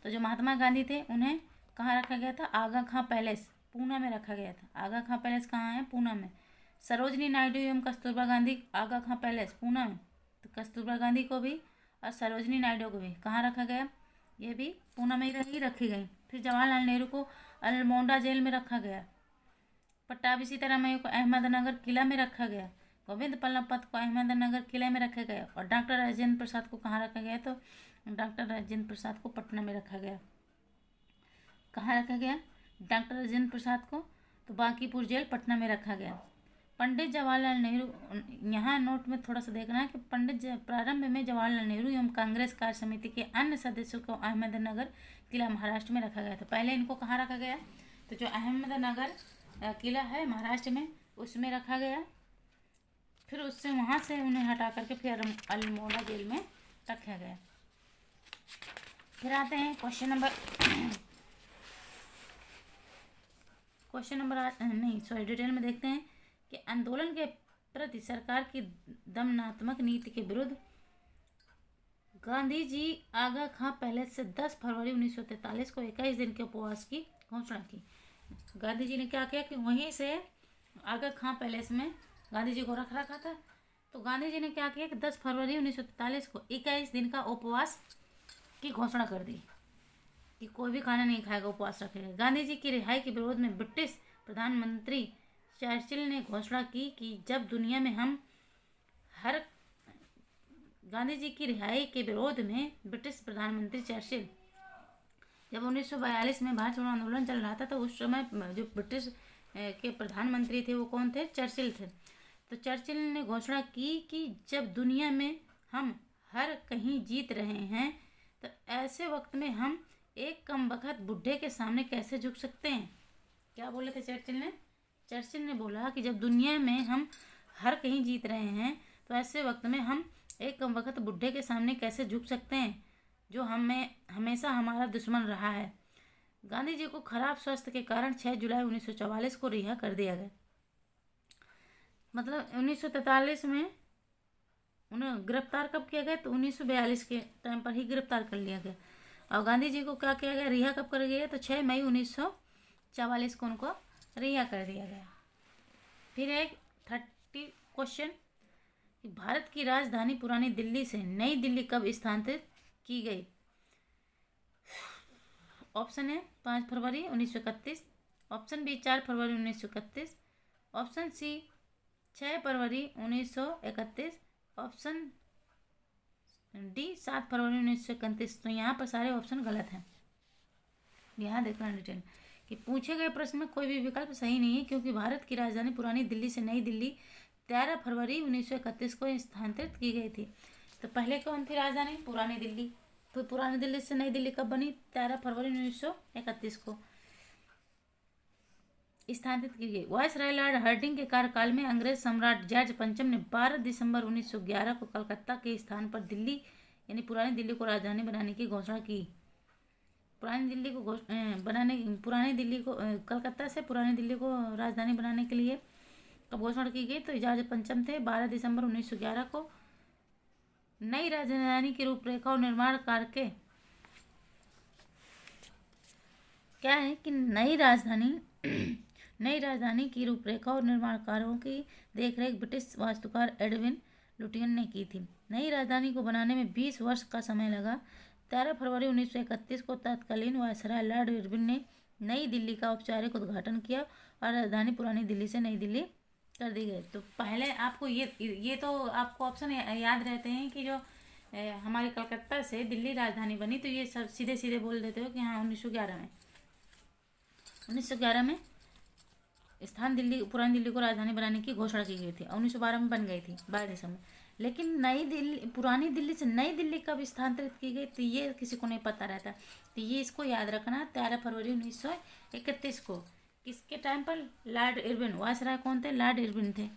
तो जो महात्मा गांधी थे उन्हें कहाँ रखा गया था? आगा खां पैलेस पूना में रखा गया था। आगा खां पैलेस कहाँ है? पूना में। सरोजनी नायडू एवं कस्तूरबा गांधी आगा खां पैलेस पूना में, तो कस्तूरबा गांधी को भी और सरोजनी नायडू को भी कहाँ रखा गया? ये भी पूना में ही रखी गई। फिर जवाहरलाल नेहरू को अल्मोड़ा जेल में रखा गया, पट्टाभी सीतारामैया को अहमदनगर किला में रखा गया, गोविंद बल्लभ पंत को अहमदनगर किले में रखा गया और डॉक्टर राजेंद्र प्रसाद को कहाँ रखा गया? तो डॉक्टर राजेंद्र प्रसाद को पटना में रखा गया। कहाँ रखा गया डॉक्टर राजेंद्र प्रसाद को? तो बांकीपुर जेल पटना में रखा गया। पंडित जवाहरलाल नेहरू, यहाँ नोट में थोड़ा सा देखना है कि प्रारंभ में जवाहरलाल नेहरू एवं कांग्रेस कार्य समिति के अन्य सदस्यों को अहमदनगर किला महाराष्ट्र में रखा गया था। पहले इनको कहाँ रखा गया? तो जो अहमदनगर किला है महाराष्ट्र में, उसमें रखा गया। फिर उससे वहाँ से उन्हें हटा करके फिर अल्मोड़ा जेल में रखा गया। फिर आते हैं क्वेश्चन नंबर डिटेल में देखते हैं कि आंदोलन के प्रति सरकार की दमनात्मक नीति के विरुद्ध गांधी जी आगा खां पैलेस से 10 फरवरी 1943 को 21 दिन के उपवास की घोषणा की। गांधी जी ने क्या किया कि वहीं से आगा खां पैलेस में गांधी जी को रखा था। तो गांधी जी ने क्या किया कि 10 फरवरी 1943 को 21 दिन का उपवास की घोषणा कर दी कि कोई भी खाना नहीं खाएगा, उपवास रखेगा। गांधी जी की रिहाई के विरोध में ब्रिटिश प्रधानमंत्री चर्चिल ने घोषणा की कि जब दुनिया में हम हर गांधी जी की रिहाई के विरोध में ब्रिटिश प्रधानमंत्री चर्चिल, जब 1942 में भारत छोड़ो आंदोलन चल रहा था तो उस समय जो ब्रिटिश के प्रधानमंत्री थे वो कौन थे? चर्चिल थे। तो चर्चिल ने घोषणा की कि जब दुनिया में हम हर कहीं जीत रहे हैं तो ऐसे वक्त में हम एक कमबख्त बुढ़े के सामने कैसे झुक सकते हैं। क्या बोले थे चर्चिल ने? चर्चिल ने बोला कि जब दुनिया में हम हर कहीं जीत रहे हैं तो ऐसे वक्त में हम एक कमबख्त बुढ़े के सामने कैसे झुक सकते हैं जो हमें हमेशा हमारा दुश्मन रहा है। गांधी जी को खराब स्वास्थ्य के कारण 6 जुलाई 1944 को रिहा कर दिया गया। मतलब 1943 में उन्हें गिरफ्तार कब किया गया? तो 1942 के टाइम पर ही गिरफ्तार कर लिया गया। और गांधी जी को क्या किया गया? रिहा कब कर गया? तो 6 मई 1944 को उनको रिहा कर दिया गया। फिर एक 30 क्वेश्चन कि भारत की राजधानी पुरानी दिल्ली से नई दिल्ली कब स्थानांतरित की गई? ऑप्शन है 5 फरवरी 1931, ऑप्शन बी 4 फरवरी 1931, ऑप्शन सी 6 फरवरी 1931, ऑप्शन डी 7 फरवरी 1931। तो यहाँ पर सारे ऑप्शन गलत हैं। यहाँ देखना डिटेल कि पूछे गए प्रश्न में कोई भी विकल्प सही नहीं है, क्योंकि भारत की राजधानी पुरानी दिल्ली से नई दिल्ली 13 फरवरी 1931 को स्थानांतरित की गई थी। तो पहले कौन थी राजधानी? पुरानी दिल्ली। तो पुरानी दिल्ली से नई दिल्ली कब बनी? 13 फरवरी 1931 को स्थानांतरित की गई। वायसराय लॉर्ड हार्डिंग के कार्यकाल में अंग्रेज सम्राट जॉर्ज पंचम ने 12 दिसंबर 1911 को कलकत्ता के स्थान पर दिल्ली यानी पुरानी दिल्ली को राजधानी बनाने की घोषणा की। पुरानी दिल्ली को कलकत्ता से पुरानी दिल्ली को राजधानी बनाने के लिए कब घोषणा की गई? तो जॉर्ज पंचम थे। 12 दिसंबर 1911 को नई राजधानी की रूपरेखा और निर्माण कार्य के क्या है कि नई राजधानी की रूपरेखा और निर्माण कार्यों की देखरेख ब्रिटिश वास्तुकार एडविन लुटियन ने की थी। नई राजधानी को बनाने में 20 वर्ष का समय लगा। 13 फरवरी 1931 को तत्कालीन वायसराय लॉर्ड इरविन ने नई दिल्ली का औपचारिक उद्घाटन किया और राजधानी पुरानी दिल्ली से नई दिल्ली कर दी गई। तो पहले आपको ये तो आपको ऑप्शन याद रहते हैं कि जो हमारी कलकत्ता से दिल्ली राजधानी बनी, तो ये सब सीधे सीधे बोल देते हो कि हाँ 1911 में पुरानी दिल्ली को राजधानी बनाने की घोषणा की गई थी। 1912 में बन गई थी 12 दिसंबर। लेकिन पुरानी दिल्ली से नई दिल्ली कब स्थानांतरित की गई तो ये किसी को नहीं पता रहता। तो ये इसको याद रखना, 13 फरवरी 1931 को। किसके टाइम पर? Lord Irwin. वायसराय कौन थे? लॉर्ड इरविन थे।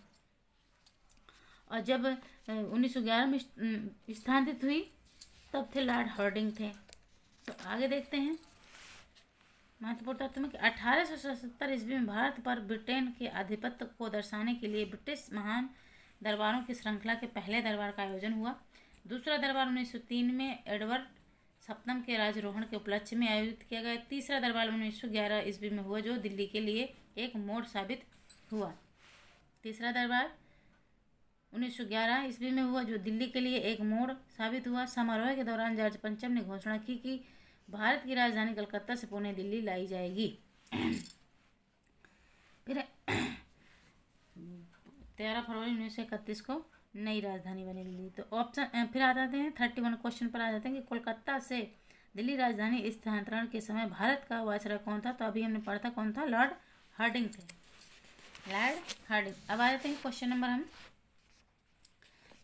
और जब 1911 में स्थानांतरित हुई तब थे लॉर्ड हार्डिंग थे। तो आगे देखते हैं महत्वपूर्ण तथ्य में कि 1877 ईस्वी में भारत पर ब्रिटेन के आधिपत्य को दर्शाने के लिए ब्रिटिश महान दरबारों की श्रृंखला के पहले दरबार का आयोजन हुआ। दूसरा दरबार 1903 में एडवर्ड सप्तम के राजरोहण के उपलक्ष्य में आयोजित किया गया। तीसरा दरबार 1911 ईस्वी में हुआ, जो दिल्ली के लिए एक मोड़ साबित हुआ। तीसरा दरबार 1911 ईस्वी में हुआ, जो दिल्ली के लिए एक मोड़ साबित हुआ। समारोह के दौरान जॉर्ज पंचम ने घोषणा की कि भारत की राजधानी कलकत्ता से पुणे दिल्ली लाई जाएगी। फिर 13 फरवरी 1931 को नई राजधानी बनी दिल्ली। तो ऑप्शन फिर आ जाते हैं 31 क्वेश्चन पर आ जाते हैं कि कोलकाता से दिल्ली राजधानी स्थानांतरण के समय भारत का वायसराय कौन था? तो अभी हमने पढ़ा था कौन था? लॉर्ड हार्डिंग थे। Lord Hardinge. अब आ जाते हैं क्वेश्चन नंबर हम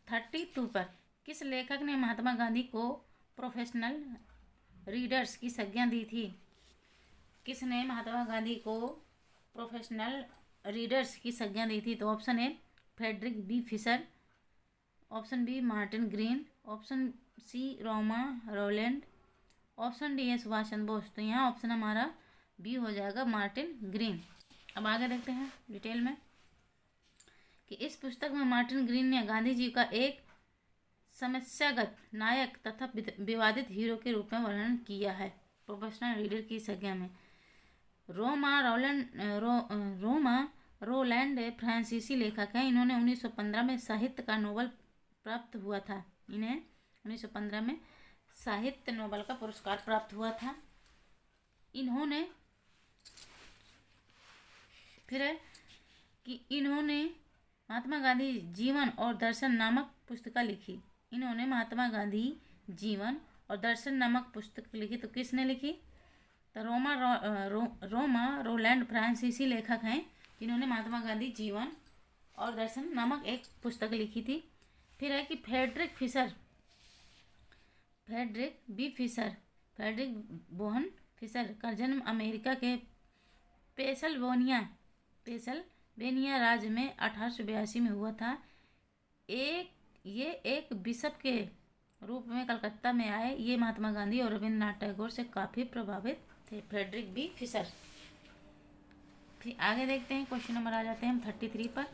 32 पर। किस लेखक ने महात्मा गांधी को प्रोफेशनल रीडर्स की संज्ञा दी थी? किसने महात्मा गांधी को प्रोफेशनल रीडर्स की संज्ञा दी थी? तो option A Frederick B Fisher, option B Martin Green, option C Roma Rolland, option D है सुभाष चंद्र बोस। तो यहाँ ऑप्शन हमारा बी हो जाएगा मार्टिन ग्रीन। अब आगे देखते हैं डिटेल में कि इस पुस्तक में मार्टिन ग्रीन ने गांधी जी का एक समस्यागत नायक तथा विवादित हीरो के रूप में वर्णन किया है। प्रोफेशनल रीडर की संज्ञा में रोमा रोलैंड फ्रांसीसी लेखक हैं। इन्होंने 1915 में साहित्य का नोबेल प्राप्त हुआ था। इन्हें 1915 में साहित्य नोबेल का पुरस्कार प्राप्त हुआ था। इन्होंने महात्मा गांधी जीवन और दर्शन नामक पुस्तिका लिखी। इन्होंने महात्मा गांधी जीवन और दर्शन नामक पुस्तक लिखी। तो किसने लिखी? तो रोमा रोलैंड फ्रांसीसी लेखक हैं जिन्होंने महात्मा गांधी जीवन और दर्शन नामक एक पुस्तक लिखी थी। फिर है कि फ्रेडरिक बोहन फिशर का जन्म अमेरिका के पेंसिल्वेनिया राज्य में 1882 में हुआ था। ये एक बिशप के रूप में कलकत्ता में आए। ये महात्मा गांधी और रविंद्रनाथ टैगोर से काफ़ी प्रभावित थे, फ्रेडरिक बी फिशर। फिर आगे देखते हैं, क्वेश्चन नंबर आ जाते हैं हम 33 पर।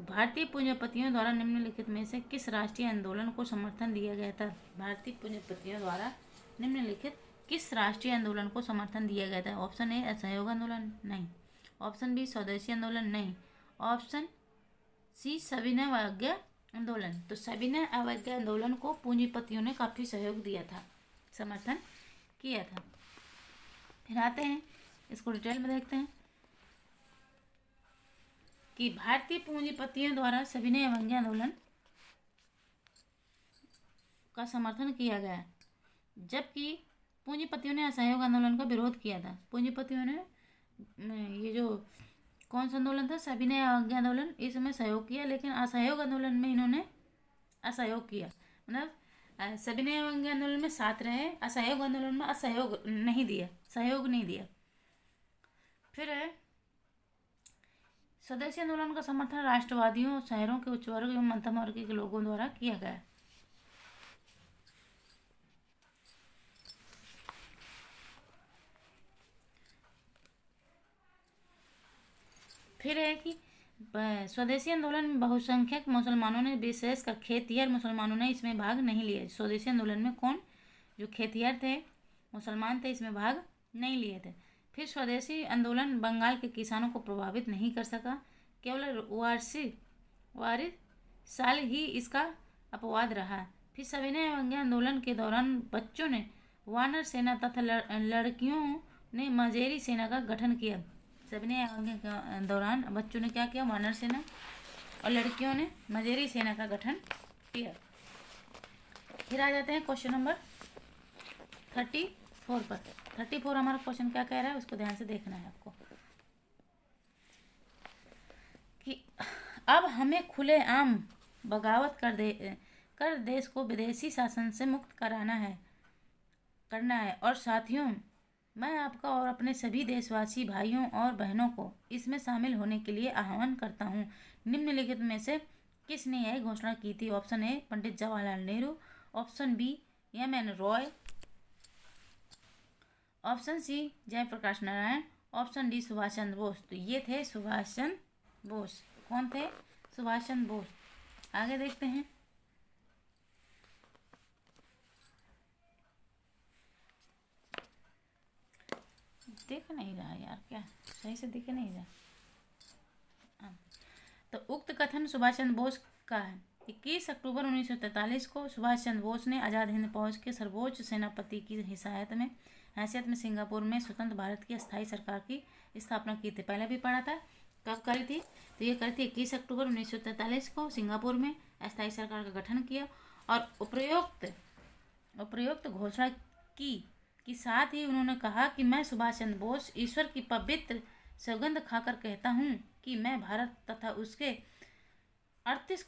भारतीय पूंजीपतियों द्वारा निम्नलिखित में से किस राष्ट्रीय आंदोलन को समर्थन दिया गया था? भारतीय पूंजीपतियों द्वारा निम्नलिखित किस राष्ट्रीय आंदोलन को समर्थन दिया गया था? ऑप्शन ए असहयोग आंदोलन, नहीं। ऑप्शन बी स्वदेशी आंदोलन, नहीं। ऑप्शन सी सविनय अवज्ञा आंदोलन। तो सविनय अवज्ञा आंदोलन को पूंजीपतियों ने काफ़ी सहयोग दिया था, समर्थन किया था। फिर आते हैं, इसको डिटेल में देखते हैं कि भारतीय पूंजीपतियों द्वारा सविनय अवज्ञा आंदोलन का समर्थन किया गया, जबकि पूंजीपतियों ने असहयोग आंदोलन का विरोध किया था। पूंजीपतियों ने ये जो कौन सा आंदोलन था, सविनय अवज्ञा आंदोलन, इसमें सहयोग किया, लेकिन असहयोग आंदोलन में इन्होंने असहयोग किया। मतलब सविनय अवज्ञा आंदोलन में साथ रहे, असहयोग आंदोलन में सहयोग नहीं दिया। फिर है स्वदेशी आंदोलन का समर्थन राष्ट्रवादियों, शहरों के उच्च वर्ग एवं मध्यम वर्ग के लोगों द्वारा किया गया। फिर है कि स्वदेशी आंदोलन में बहुसंख्यक मुसलमानों ने, विशेषकर खेतिहर मुसलमानों ने इसमें भाग नहीं लिया। स्वदेशी आंदोलन में कौन? जो खेतिहर थे, मुसलमान थे, इसमें भाग नहीं लिए थे। फिर स्वदेशी आंदोलन बंगाल के किसानों को प्रभावित नहीं कर सका, केवल वारिद साल ही इसका अपवाद रहा। फिर सविनय अवज्ञा आंदोलन के दौरान बच्चों ने वानर सेना तथा लड़कियों ने मजेरी सेना का गठन किया। सविनय अवज्ञा के दौरान बच्चों ने क्या किया? वानर सेना, और लड़कियों ने मजेरी सेना का गठन किया। फिर आ जाते हैं क्वेश्चन नंबर 34 पर। 34 हमारा क्वेश्चन क्या कह रहा है, उसको ध्यान से देखना है आपको कि अब हमें खुलेआम बगावत कर देश को विदेशी शासन से मुक्त करना है। और साथियों, मैं आपका और अपने सभी देशवासी भाइयों और बहनों को इसमें शामिल होने के लिए आह्वान करता हूँ। निम्नलिखित में से किसने यह घोषणा की थी? Option A Pandit Jawaharlal Nehru, option B M N. Roy, option C Jayaprakash Narayan, option D Subhash Chandra Bose. तो ये थे सुभाष चंद्र बोस। कौन थे? सुभाष चंद्र बोस। आगे देखते हैं, दिख नहीं रहा यार, क्या सही से दिख नहीं रहा। तो उक्त कथन सुभाष चंद्र बोस का है। 21 अक्टूबर 1943 को सुभाष चंद्र बोस ने आज़ाद हिंद फौज के सर्वोच्च सेनापति की हैसियत में सिंगापुर में स्वतंत्र भारत की अस्थायी सरकार की स्थापना की थी। पहले भी पढ़ा था, कब करी थी? तो ये करी थी 21 अक्टूबर 1943 को सिंगापुर में अस्थायी सरकार का गठन किया, और उपरोक्त घोषणा की साथ ही उन्होंने कहा कि मैं सुभाष चंद्र बोस ईश्वर की पवित्र सौगंध खाकर कहता हूँ कि मैं भारत तथा उसके 38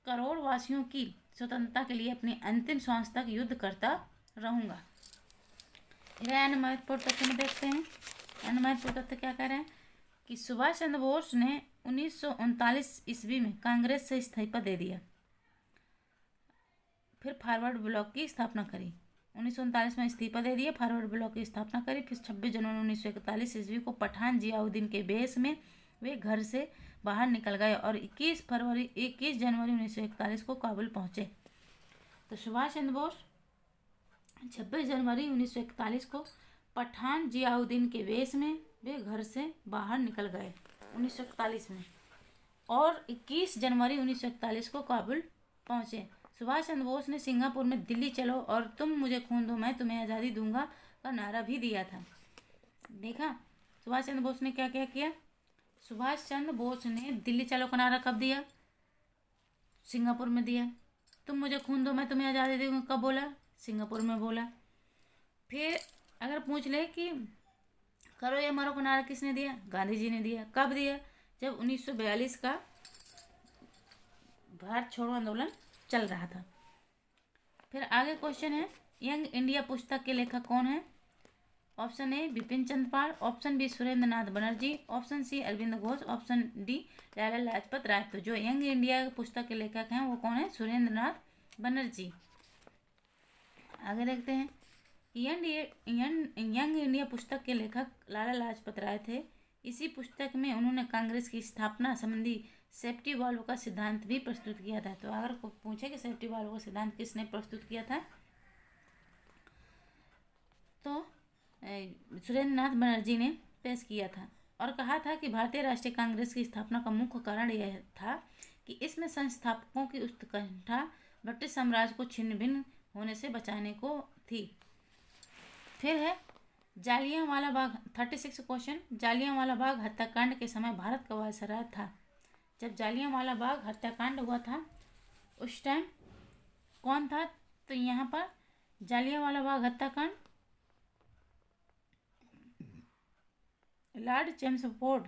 करोड़ वासियों की स्वतंत्रता के लिए अपनी अंतिम श्वास तक युद्ध करता रहूँगा। अन्य महत्वपूर्ण तथ्य में देखते हैं। अन्य महत्वपूर्ण तथ्य क्या कह रहे हैं कि सुभाष चंद्र बोस ने 1939 ईस्वी में कांग्रेस से इस्तीफा दे दिया, फिर फॉरवर्ड ब्लॉक की स्थापना करी। 1939 में इस्तीफा दे दिया, फॉरवर्ड ब्लॉक की स्थापना करी। फिर 26 जनवरी 1941 ईस्वी को पठान जियाउद्दीन के बेस में वे घर से बाहर निकल गए और 21 जनवरी 1941 को काबुल पहुंचे। तो सुभाष चंद्र बोस 26 जनवरी 1941 को पठान जियाउद्दीन के बेस में वे घर से बाहर निकल गए 1941 में, और 21 जनवरी 1941 को काबुल पहुंचे। सुभाष चंद्र बोस ने सिंगापुर में दिल्ली चलो और तुम मुझे खून दो मैं तुम्हें आज़ादी दूंगा का नारा भी दिया था। देखा सुभाष चंद्र बोस ने क्या क्या किया? सुभाष चंद्र बोस ने दिल्ली चलो का नारा कब दिया? सिंगापुर में दिया। तुम मुझे खून दो मैं तुम्हें आज़ादी दूंगा, कब बोला? सिंगापुर में बोला। फिर अगर पूछ ले कि करो या मरो का नारा किसने दिया? गांधी जी ने दिया। कब दिया? जब 1942 का भारत छोड़ो आंदोलन चल रहा था। फिर आगे क्वेश्चन है, यंग इंडिया पुस्तक के लेखक कौन है? Option A Bipin Chandra Pal, option B Surendra Nath Banerjee, option C Aurobindo Ghosh, option D Lala Lajpat Rai. तो जो यंग इंडिया पुस्तक के लेखक हैं वो कौन है? सुरेंद्र नाथ बनर्जी। आगे देखते हैं, यंग इंडिया पुस्तक के लेखक लाला लाजपत राय थे। इसी पुस्तक में उन्होंने कांग्रेस की स्थापना संबंधी सेफ्टी वाल्व का सिद्धांत भी प्रस्तुत किया था। तो अगर पूछे कि सेफ्टी वाल्व का सिद्धांत किसने प्रस्तुत किया था, तो सुरेंद्र नाथ बनर्जी ने पेश किया था और कहा था कि भारतीय राष्ट्रीय कांग्रेस की स्थापना का मुख्य कारण यह था कि इसमें संस्थापकों की उत्कंठा ब्रिटिश साम्राज्य को छिन्न भिन्न होने से बचाने को थी। फिर है जालियांवाला बाग, 36 क्वेश्चन। जालियांवाला बाग हत्याकांड के समय भारत का वायसराय था। जब जालियांवाला बाग हत्याकांड हुआ था उस टाइम कौन था? तो यहाँ पर जालियांवाला बाग हत्याकांड लॉर्ड चेम्सफोर्ड।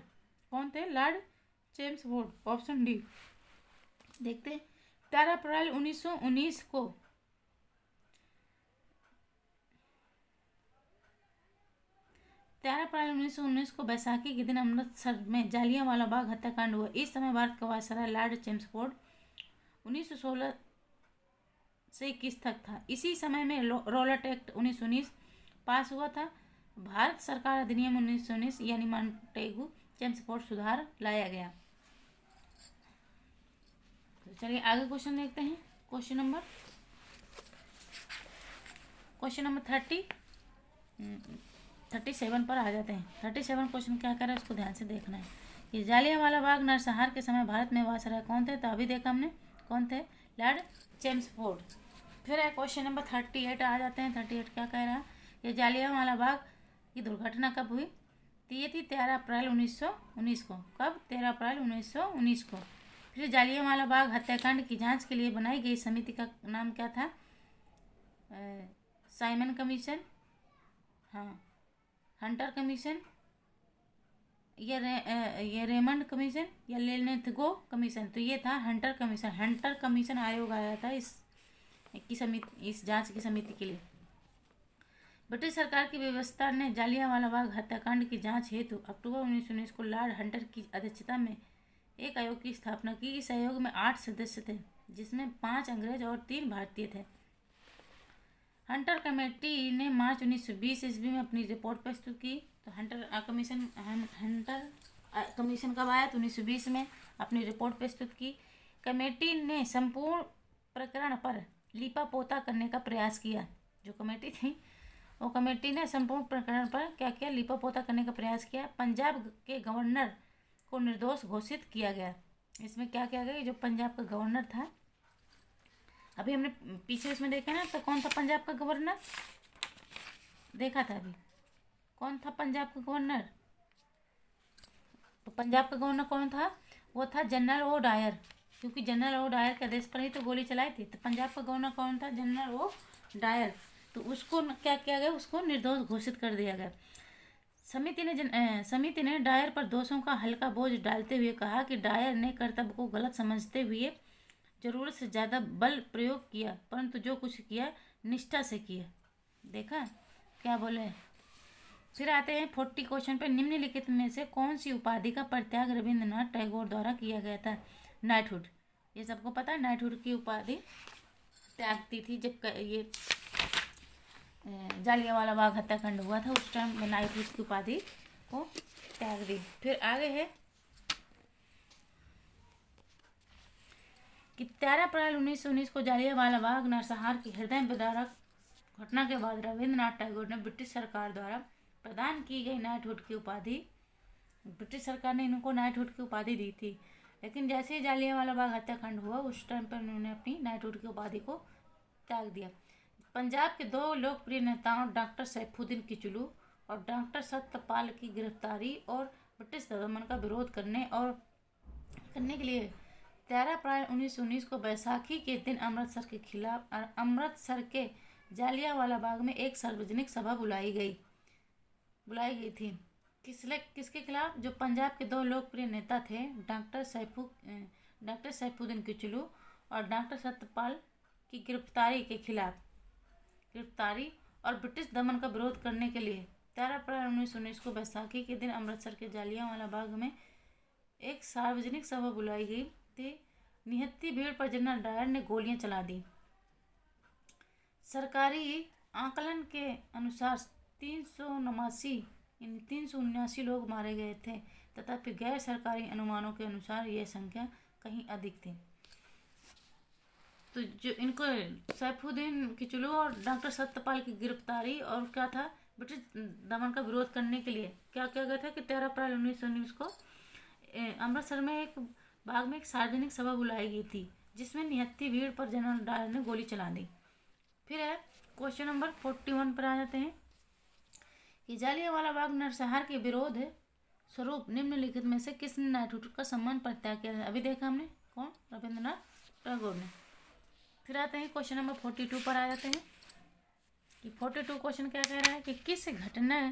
कौन थे? Lord Chelmsford, option D. देखते 13 अप्रैल 1919 को 13 अप्रैल 1919 को बैसाखी के दिन अमृतसर में जालियांवाला बाग हत्याकांड हुआ। इस समय भारत का वायसराय लॉर्ड चेम्सफोर्ड 1916 से 21 तक था। इसी समय में रॉलेट एक्ट 1919 पास हुआ था। भारत सरकार अधिनियम 1919 यानी मॉन्टेगू चेम्सफोर्ड सुधार लाया गया। तो चलिए आगे क्वेश्चन देखते हैं। क्वेश्चन नंबर 37 पर आ जाते हैं। 37 क्वेश्चन क्या कर रहा है उसको ध्यान से देखना है। ये जालियांवाला बाग नरसंहार के समय भारत में वायसराय कौन थे? तो अभी देखा हमने कौन थे? Lord Chelmsford. फिर है क्वेश्चन नंबर 38 आ जाते हैं। 38 क्या कह रहा है? ये जालियांवाला बाग की दुर्घटना कब हुई? तो ये थी 13 अप्रैल 1919 को। कब? 13 अप्रैल 1919 को। फिर जालियांवाला बाग हत्याकांड की जांच के लिए बनाई गई समिति का नाम क्या था? साइमन कमीशन, हाँ, हंटर कमीशन, ये रेमंड कमीशन या लेनेथगो कमीशन। तो ये था हंटर कमीशन। हंटर कमीशन आयोग आया था इस जांच की समिति के लिए। ब्रिटिश सरकार की व्यवस्था ने जालियांवाला बाग हत्याकांड की जांच हेतु अक्टूबर 1919 को लॉर्ड हंटर की अध्यक्षता में एक आयोग की स्थापना की। इस आयोग में 8 सदस्य थे जिसमें 5 अंग्रेज और 3 भारतीय थे। हंटर कमेटी ने मार्च 1920 ईस्वी में अपनी रिपोर्ट प्रस्तुत की। तो हंटर कमीशन कब आया? तो 1920 में अपनी रिपोर्ट प्रस्तुत की। कमेटी ने संपूर्ण प्रकरण पर लीपापोता करने का प्रयास किया। जो कमेटी थी वो कमेटी ने संपूर्ण प्रकरण पर क्या किया? लीपापोता करने का प्रयास किया। पंजाब के गवर्नर को निर्दोष घोषित किया गया। इसमें क्या किया गया? जो पंजाब का गवर्नर था, अभी हमने पीछे उसमें देखा ना, तो कौन था पंजाब का गवर्नर? देखा था अभी कौन था पंजाब का गवर्नर? तो पंजाब का गवर्नर कौन था? वो था जनरल ओ डायर, क्योंकि जनरल ओ डायर के आदेश पर ही तो गोली चलाई थी। तो पंजाब का गवर्नर कौन था? General O'Dyer. तो उसको क्या किया गया? उसको निर्दोष घोषित कर दिया गया। समिति ने डायर पर दोषों का हल्का बोझ डालते हुए कहा कि डायर ने कर्तव्य को गलत समझते हुए जरूरत से ज़्यादा बल प्रयोग किया, परंतु जो कुछ किया निष्ठा से किया। देखा क्या बोले? फिर आते हैं 40 क्वेश्चन पे। निम्नलिखित में से कौन सी उपाधि का परित्याग रविंद्रनाथ टैगोर द्वारा किया गया था? नाइटहुड। ये सबको पता है, नाइटहुड की उपाधि त्यागती थी जब ये जालियांवाला बाग हत्याकांड हुआ था। उस टाइम में नाइटहुड की उपाधि को त्याग दी। फिर आगे है कि 13 अप्रैल 1919 को जालियांवाला बाग नरसंहार की हृदय विदारक घटना के बाद रविंद्रनाथ टैगोर ने ब्रिटिश सरकार द्वारा प्रदान की गई नाइटहुड की उपाधि, ब्रिटिश सरकार ने इनको नाइटहुड की उपाधि दी थी। लेकिन जैसे ही जालियांवाला बाग हत्याकांड हुआ उस टाइम पर उन्होंने अपनी नाइटहुड की उपाधि को त्याग दिया। पंजाब के 2 लोकप्रिय नेताओं डॉक्टर सैफुद्दीन किचलू और डॉक्टर सत्यपाल की गिरफ्तारी और ब्रिटिश दमन का विरोध करने के लिए 13 अप्रैल 1919 को बैसाखी के दिन अमृतसर के जालियांवाला बाग में एक सार्वजनिक सभा बुलाई गई थी। किसके खिलाफ? जो पंजाब के दो लोकप्रिय नेता थे, डॉक्टर सैफुद्दीन किचलू और डॉक्टर सत्यपाल की गिरफ्तारी के खिलाफ और ब्रिटिश दमन का विरोध करने के लिए 13 अप्रैल 1919 को बैसाखी के दिन अमृतसर के जालियांवाला बाग में एक सार्वजनिक सभा बुलाई गई थी। निहत्थी भीड़ पर जनरल डायर ने गोलियां चला दी। सरकारी आकलन के अनुसार 379 लोग मारे गए थे, तथापि गैर सरकारी अनुमानों के अनुसार यह संख्या कहीं अधिक थी। तो जो इनको सैफुद्दीन किचलू और डॉक्टर सत्यपाल की गिरफ्तारी और क्या था, ब्रिटिश दमन का विरोध करने के लिए क्या किया गया था कि 13 अप्रैल 1919 को अमृतसर में एक बाग में एक सार्वजनिक सभा बुलाई गई थी, जिसमें निहत्थी भीड़ पर जनरल डायर ने गोली चला दी। फिर है क्वेश्चन नंबर 41 पर आ जाते हैं कि जालियांवाला बाग नरसंहार के विरोध स्वरूप निम्नलिखित में से किसने नाइटहुड का सम्मान परित्याग किया था? अभी देखा हमने, कौन? रविंद्रनाथ टैगोर ने। फिर आते हैं क्वेश्चन नंबर 42 पर आ जाते हैं कि 42 क्वेश्चन क्या कह रहा है कि किस घटना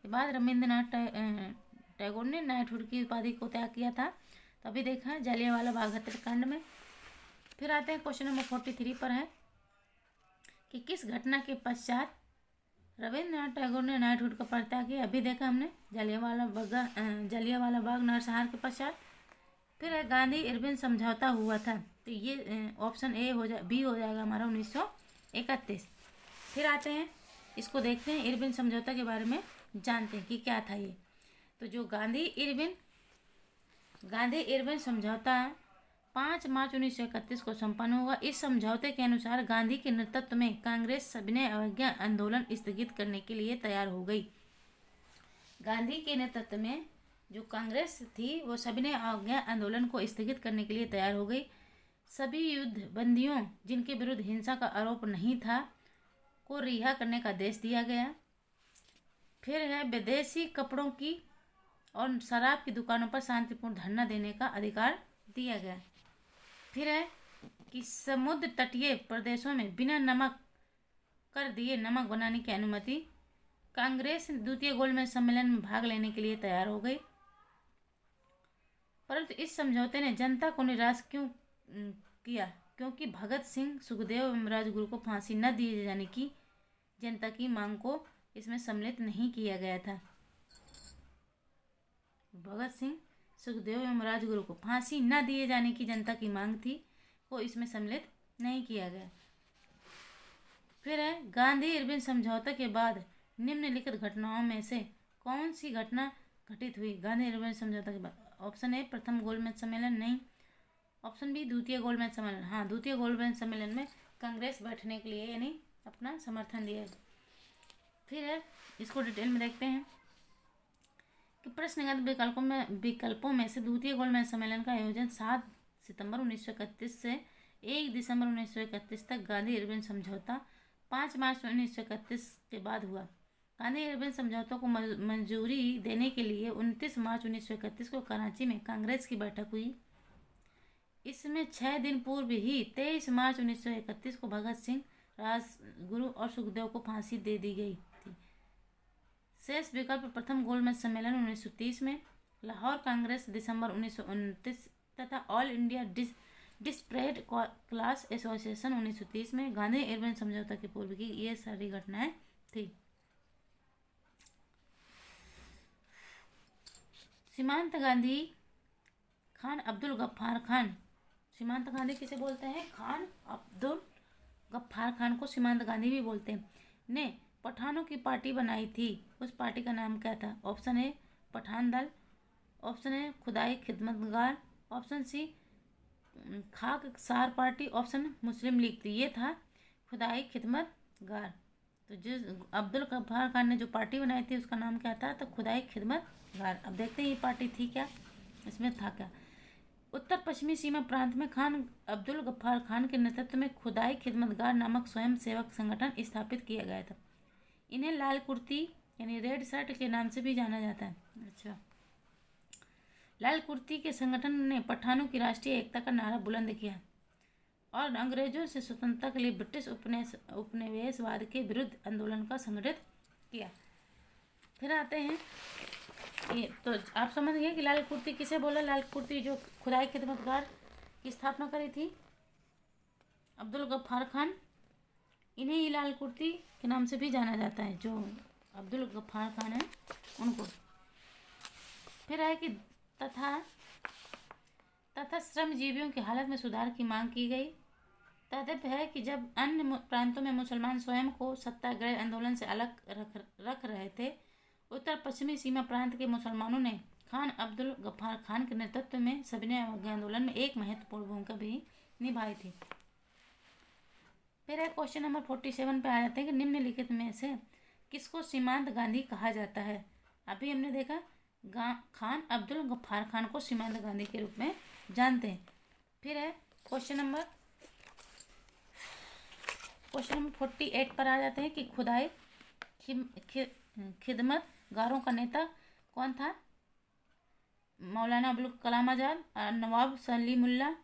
के बाद रविंद्रनाथ टैगोर ने नाइटहुड की उपाधि को त्याग किया था? तो अभी देखा है जालियांवाला बाग हत्याकांड में। फिर आते हैं क्वेश्चन नंबर 43 पर है कि किस घटना के पश्चात रविंद्रनाथ टैगोर ने नाइटहुड का परित्याग किया? अभी देखा हमने जालियांवाला बाग नरसंहार के पश्चात। फिर है गांधी इरविन समझौता हुआ था, तो ये ऑप्शन बी हो जाएगा हमारा 1931। फिर आते हैं, इसको देखते हैं, इरविन समझौता के बारे में जानते हैं कि क्या था ये। तो जो गांधी इरविन समझौता 5 मार्च 1931 को संपन्न हुआ। इस समझौते के अनुसार गांधी के नेतृत्व में कांग्रेस सविनय अवज्ञा आंदोलन स्थगित करने के लिए तैयार हो गई। गांधी के नेतृत्व में जो कांग्रेस थी वो सविनय अवज्ञा आंदोलन को स्थगित करने के लिए तैयार हो गई। सभी युद्ध बंदियों जिनके विरुद्ध हिंसा का आरोप नहीं था को रिहा करने का आदेश दिया गया। फिर है विदेशी कपड़ों की और शराब की दुकानों पर शांतिपूर्ण धरना देने का अधिकार दिया गया। फिर है कि समुद्र तटीय प्रदेशों में बिना नमक कर दिए नमक बनाने की अनुमति। कांग्रेस द्वितीय गोलमेज सम्मेलन में भाग लेने के लिए तैयार हो गई, परंतु इस समझौते ने जनता को निराश क्यों किया? क्योंकि भगत सिंह, सुखदेव एवं राजगुरु को फांसी न दिए जाने की जनता की मांग को इसमें सम्मिलित नहीं किया गया था। भगत सिंह, सुखदेव एवं राजगुरु को फांसी न दिए जाने की जनता की मांग थी, वो इसमें सम्मिलित नहीं किया गया। फिर है गांधी इरविन समझौते के बाद निम्नलिखित घटनाओं में से कौन सी घटना घटित हुई गांधी इरविन समझौता के बाद? ऑप्शन ए प्रथम गोलमेज सम्मेलन, नहीं। ऑप्शन बी द्वितीय गोलमेज सम्मेलन, हाँ, द्वितीय गोलमेज सम्मेलन में कांग्रेस बैठने के लिए यानी अपना समर्थन दिया। फिर है इसको डिटेल में देखते हैं कि प्रश्नगत विकल्पों में से द्वितीय गोलमेज सम्मेलन का आयोजन 7 सितंबर 1931 से 1 दिसंबर 1931 तक गांधी इरविन समझौता 5 मार्च 1931 के बाद हुआ। गांधी इरविन समझौतों को मंजूरी देने के लिए 29 मार्च 1931 को कराची में कांग्रेस की बैठक हुई। इसमें 6 दिन पूर्व ही 23 मार्च 1931 को भगत सिंह, राजगुरु और सुखदेव को फांसी दे दी गई थी। शेष विकल्प प्रथम गोलमेज सम्मेलन 1930 में, लाहौर कांग्रेस दिसंबर 1929 तथा all India desperate class association 1930 में गांधी इरविन समझौता के पूर्व की ये सारी घटनाएं थी। सीमांत गांधी खान अब्दुल गफ्फार खान, सीमांत गांधी किसे बोलते हैं? खान अब्दुल गफ्फार खान को सीमांत गांधी भी बोलते हैं, ने पठानों की पार्टी बनाई थी। उस पार्टी का नाम क्या था? ऑप्शन ए पठान दल, ऑप्शन ए खुदाई खिदमतगार, ऑप्शन सी खाक सार पार्टी, ऑप्शन मुस्लिम लीग। तो ये था खुदाई खिदमतगार। तो जो अब्दुल गफ्फार खान ने जो पार्टी बनाई थी उसका नाम क्या था? तो खुदाई खिदमतगार। अब देखते हैं ये पार्टी थी क्या, इसमें था क्या। उत्तर पश्चिमी सीमा प्रांत में खान अब्दुल गफ्फार खान के नेतृत्व में खुदाई खिदमतगार नामक स्वयं सेवक संगठन स्थापित किया गया था। इन्हें लाल कुर्ती यानी रेड शर्ट के नाम से भी जाना जाता है। अच्छा, लाल कुर्ती के संगठन ने पठानों की राष्ट्रीय एकता का नारा बुलंद किया और अंग्रेजों से स्वतंत्रता के लिए ब्रिटिश उपनिवेशवाद के विरुद्ध आंदोलन का संगठित किया। फिर आते हैं ये, तो आप समझ गए कि लाल कुर्ती किसे बोला। लाल कुर्ती जो खुदाई खिदमतगार की स्थापना करी थी अब्दुल गफ्फार खान, इन्हें ही लाल कुर्ती के नाम से भी जाना जाता है, जो अब्दुल गफ्फार खान है उनको। फिर है कि तथा श्रमजीवियों की हालत में सुधार की मांग की गई। तात्पर्य है कि जब अन्य प्रांतों में मुसलमान स्वयं को सत्याग्रह आंदोलन से अलग रख रहे थे, उत्तर पश्चिमी सीमा प्रांत के मुसलमानों ने खान अब्दुल गफ्फार खान के नेतृत्व में सविनय अवज्ञा आंदोलन में एक महत्वपूर्ण भूमिका भी निभाई थी। फिर है क्वेश्चन नंबर 47 पे आ जाते हैं कि निम्नलिखित में से किसको सीमांत गांधी कहा जाता है। अभी हमने देखा खान अब्दुल गफ्फार खान को सीमांत गांधी के रूप में जानते हैं। फिर है क्वेश्चन नंबर 48 पर आ जाते हैं कि खुदाई खिदमतगारों का नेता कौन था। मौलाना अबुल कलाम आज़ाद, नवाब सलीमुल्लाह,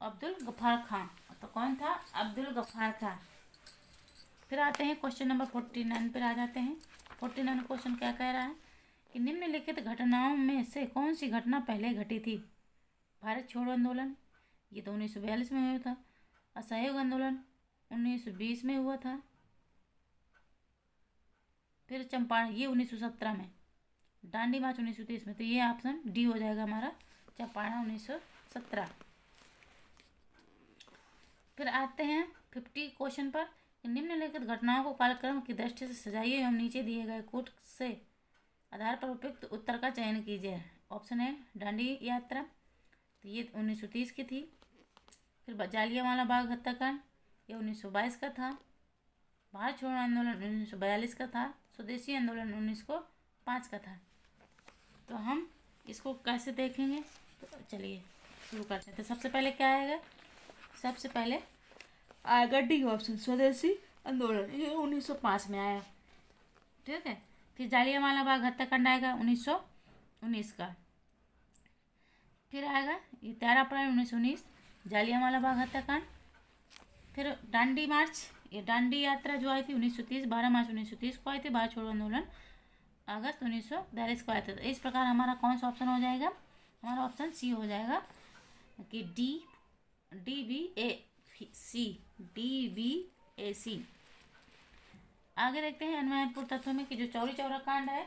अब्दुल गफ्फार खान। तो कौन था? अब्दुल गफ्फार खान। फिर आते हैं क्वेश्चन नंबर 49 पर आ जाते हैं। 49 क्वेश्चन क्या कह रहा है कि निम्नलिखित घटनाओं में से कौन सी घटना पहले घटी थी। भारत छोड़ो आंदोलन, ये तो 1942 में हुआ था। असहयोग आंदोलन 1920 में हुआ था। फिर चंपारण, ये 1917 में। दांडी मार्च 1930 में। तो ये ऑप्शन डी हो जाएगा हमारा, चंपारण 1917। फिर आते हैं 50 क्वेश्चन पर। निम्नलिखित घटनाओं को कालक्रम की दृष्टि से सजाइए एवं नीचे दिए गए कोट से आधार पर उपयुक्त उत्तर का चयन कीजिए। ऑप्शन है दांडी यात्रा, तो ये 1930 की थी। फिर जालियांवाला बाग हत्याकांड, ये 1922 का था। भारत छोड़ो आंदोलन 1942 का था। स्वदेशी आंदोलन 1905 का था। तो हम इसको कैसे देखेंगे, तो चलिए शुरू करते हैं। सबसे पहले क्या आएगा? सबसे पहले आएगा डी ऑप्शन, स्वदेशी आंदोलन, ये 1905 में आया। ठीक है। फिर जालियांवाला बाग हत्याकांड आएगा 1919 का। फिर आएगा ये 13 अप्रैल 1919, जालियांवाला बाग हत्याकांड। फिर दांडी मार्च, ये दांडी यात्रा जो आई थी 1930, 12 मार्च 1930 को आई थी। भारत छोड़ो आंदोलन अगस्त 1942 को आया था। तो इस प्रकार हमारा कौन सा ऑप्शन हो जाएगा? हमारा ऑप्शन सी हो जाएगा कि DBAC। आगे देखते हैं अन्वयपूर्ण तत्वों में कि जो चौरी चौरा कांड है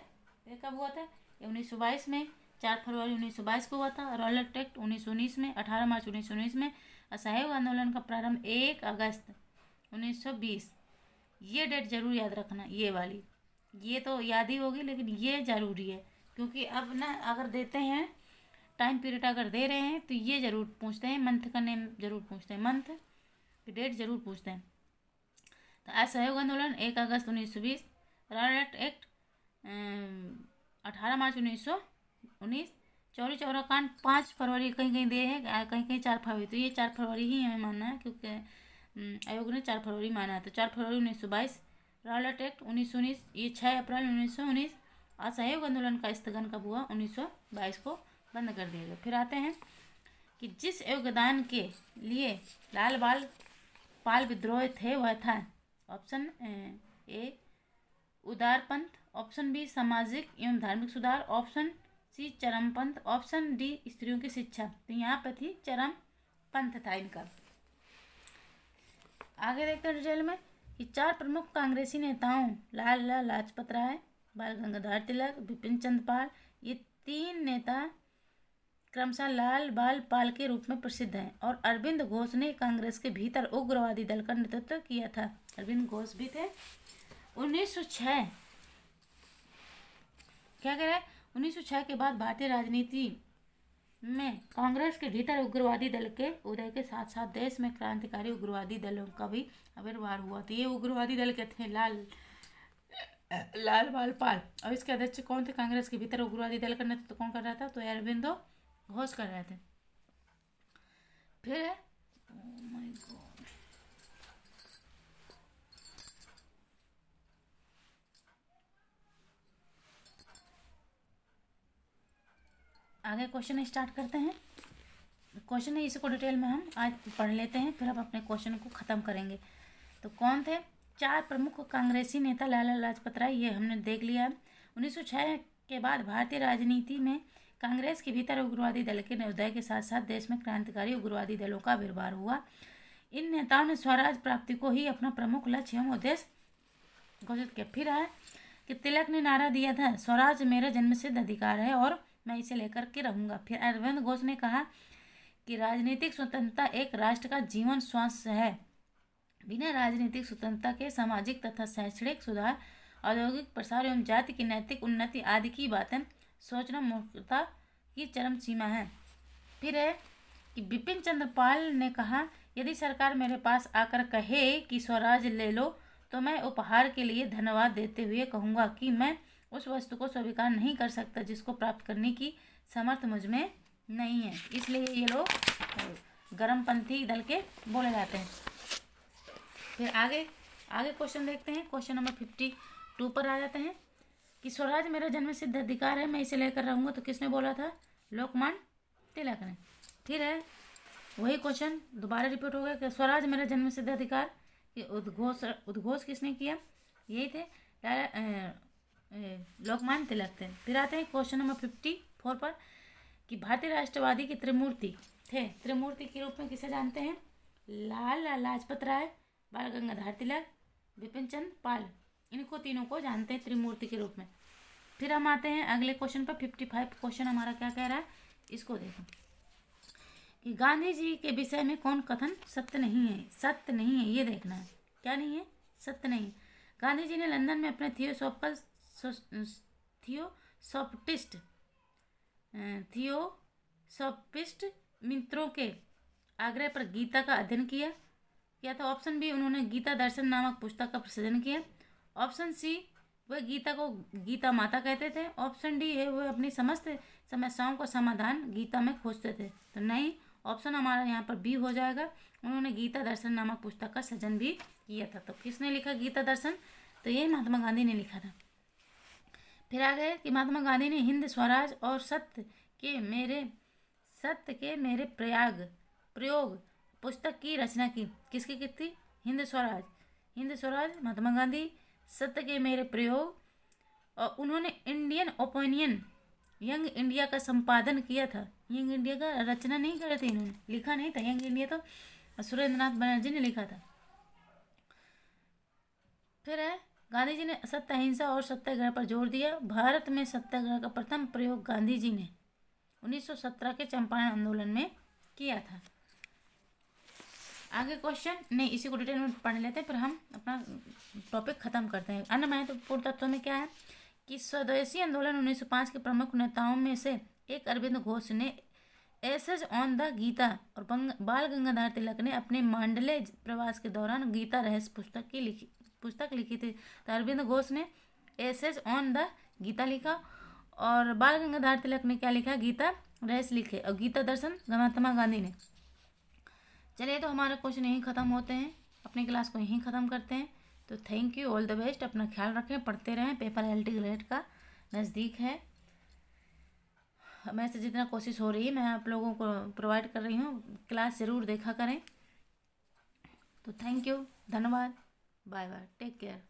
ये कब हुआ था? ये 1922 में, 4 फरवरी 1922 को हुआ था। रॉलेट एक्ट 1919 में, 18 मार्च 1919 में। असहयोग आंदोलन का प्रारंभ 1 अगस्त 1920। ये डेट जरूर याद रखना, ये वाली, ये तो याद ही होगी लेकिन ये ज़रूरी है, क्योंकि अब ना अगर देते हैं टाइम पीरियड अगर दे रहे हैं तो ये ज़रूर पूछते हैं, मंथ का नेम ज़रूर पूछते हैं, मंथ की डेट ज़रूर पूछते हैं। तो असहयोग आंदोलन 1 अगस्त 1920। रॉलेट एक्ट 18 मार्च 1919। चौरी चौरा कांड 5 फरवरी कहीं कहीं दे है, कहीं कहीं 4 फरवरी। तो ये 4 फरवरी ही हमें मानना है, क्योंकि आयोग ने 4 फरवरी माना है। तो 4 फरवरी 1922। रॉलेट एक्ट 1919, ये 6 अप्रैल 1919। असहयोग आंदोलन का स्थगन कब हुआ? 1922 को बंद कर दिया गया। फिर आते हैं कि जिस योगदान के लिए लाल बाल पाल विद्रोह थे वह था। ऑप्शन ए उदारपंथ, ऑप्शन बी सामाजिक एवं धार्मिक सुधार, ऑप्शन सी चरमपंथ, ऑप्शन डी स्त्रियों की शिक्षा। तो यहाँ पे थी चरमपंथ था इनका। आगे देखते हैं डिटेल में कि 4 प्रमुख कांग्रेसी नेताओं लाला लाजपत राय, बाल गंगाधर तिलक, बिपिन चंद्र पाल, ये 3 नेता क्रमशः लाल बाल पाल के रूप में प्रसिद्ध हैं। और अरविंद घोष ने कांग्रेस के भीतर उग्रवादी दल का नेतृत्व किया था। अरविंद घोष भी थे। 1906 क्या कह रहे हैं? 1906 के बाद भारतीय राजनीति में कांग्रेस के भीतर उग्रवादी दल के उदय के साथ साथ देश में क्रांतिकारी उग्रवादी दलों का भी आविर्भाव हुआ। तो ये उग्रवादी दल के थे लाल बाल पाल। और इसके अध्यक्ष कौन थे? कांग्रेस के भीतर उग्रवादी दल का नेतृत्व कौन कर रहा था? तो अरविंद घोष कर रहे थे। फिर आगे क्वेश्चन स्टार्ट करते हैं। क्वेश्चन है, इसको डिटेल में हम आज पढ़ लेते हैं, फिर हम अपने क्वेश्चन को ख़त्म करेंगे। तो कौन थे 4 प्रमुख कांग्रेसी नेता? लाला लाजपत राय, ये हमने देख लिया। 1906 के बाद भारतीय राजनीति में कांग्रेस के भीतर उग्रवादी दल के उदय के साथ साथ देश में क्रांतिकारी उग्रवादी दलों का आविर्भाव हुआ। इन नेताओं ने स्वराज प्राप्ति को ही अपना प्रमुख लक्ष्य एवं उद्देश्य घोषित किया। फिर है कि तिलक ने नारा दिया था, स्वराज मेरा जन्मसिद्ध अधिकार है और मैं इसे लेकर के रहूंगा। फिर अरविंद घोष ने कहा कि राजनीतिक स्वतंत्रता एक राष्ट्र का जीवन श्वास है। बिना राजनीतिक स्वतंत्रता के सामाजिक तथा शैक्षणिक सुधार, औद्योगिक प्रसार एवं जाति की नैतिक उन्नति आदि की बातें सोचना मूर्खता की चरम सीमा है। फिर है कि बिपिन चंद्र पाल ने कहा, यदि सरकार मेरे पास आकर कहे कि स्वराज ले लो तो मैं उपहार के लिए धन्यवाद देते हुए कहूँगा कि मैं उस वस्तु को स्वीकार नहीं कर सकता जिसको प्राप्त करने की समर्थ मुझ में नहीं है। इसलिए ये लोग गर्मपंथी दल के बोले जाते हैं। फिर आगे क्वेश्चन देखते हैं। क्वेश्चन नंबर 52 पर आ जाते हैं कि स्वराज मेरा जन्मसिद्ध अधिकार है, मैं इसे लेकर रहूँगा। तो किसने बोला था? लोकमान्य तिलक ने। फिर है वही क्वेश्चन दोबारा रिपीट हो गया कि स्वराज मेरा जन्मसिद्ध अधिकार, ये उद्घोष किसने किया? यही थे लोकमान्य तिलक थे। फिर आते हैं क्वेश्चन नंबर 54 पर कि भारतीय राष्ट्रवादी की त्रिमूर्ति थे। त्रिमूर्ति के रूप में किसे जानते हैं? लाला लाजपत राय, बाल गंगाधर तिलक, बिपिन चंद्र पाल, इनको तीनों को जानते हैं त्रिमूर्ति के रूप में। फिर हम आते हैं अगले क्वेश्चन पर। 55 क्वेश्चन हमारा क्या कह रहा है, इसको देखो कि गांधी जी के विषय में कौन कथन सत्य नहीं है? सत्य नहीं है, ये देखना है। क्या नहीं है? सत्य नहीं। गांधी जी ने लंदन में अपने थियोसॉफिस्ट मित्रों के आग्रह पर गीता का अध्ययन किया था। ऑप्शन बी, उन्होंने गीता दर्शन नामक पुस्तक का प्रकाशन किया। ऑप्शन सी, वह गीता को गीता माता कहते थे। ऑप्शन डी है, वह अपनी समस्त समस्याओं का समाधान गीता में खोजते थे। तो नहीं, ऑप्शन हमारा यहाँ पर बी हो जाएगा, उन्होंने गीता दर्शन नामक पुस्तक का सृजन भी किया था। तो किसने लिखा गीता दर्शन? तो ये महात्मा गांधी ने लिखा था। फिर आ गए कि महात्मा गांधी ने हिंद स्वराज और सत्य के मेरे प्रयोग पुस्तक की रचना की। किसकी की थी? हिंद स्वराज महात्मा गांधी, सत्य के मेरे प्रयोग, और उन्होंने इंडियन ओपिनियन यंग इंडिया का संपादन किया था। यंग इंडिया का रचना नहीं करे थे इन्होंने, लिखा नहीं था। यंग इंडिया तो सुरेंद्रनाथ बनर्जी ने लिखा था। फिर है गांधी जी ने सत्य अहिंसा और सत्याग्रह पर जोर दिया। भारत में सत्याग्रह का प्रथम प्रयोग गांधी जी ने 1917 के चंपारण आंदोलन में किया था। आगे क्वेश्चन नहीं, इसी को डिटेल में पढ़ लेते हैं, फिर हम अपना टॉपिक खत्म करते हैं। अन्य महत्वपूर्ण तत्वों में क्या है कि स्वदेशी आंदोलन 1905 के प्रमुख नेताओं में से एक अरविंद घोष ने एसेज ऑन द गीता और बाल गंगाधर तिलक ने अपने मांडले प्रवास के दौरान गीता रहस्य पुस्तक लिखी थी। तो अरविंद घोष ने एसेज ऑन द गीता लिखा और बाल गंगाधर तिलक ने क्या लिखा? गीता रहस्य लिखे। और गीता दर्शन महात्मा गांधी ने। चलिए, तो हमारे क्वेश्चन यहीं ख़त्म होते हैं, अपनी क्लास को यहीं ख़त्म करते हैं। तो thank you, all the best, अपना ख्याल रखें, पढ़ते रहें। पेपर एलटी ग्रेड का नज़दीक है, मैं से जितना कोशिश हो रही है मैं आप लोगों को प्रोवाइड कर रही हूँ। क्लास ज़रूर देखा करें। तो थैंक यू, धन्यवाद, बाय बाय, टेक केयर।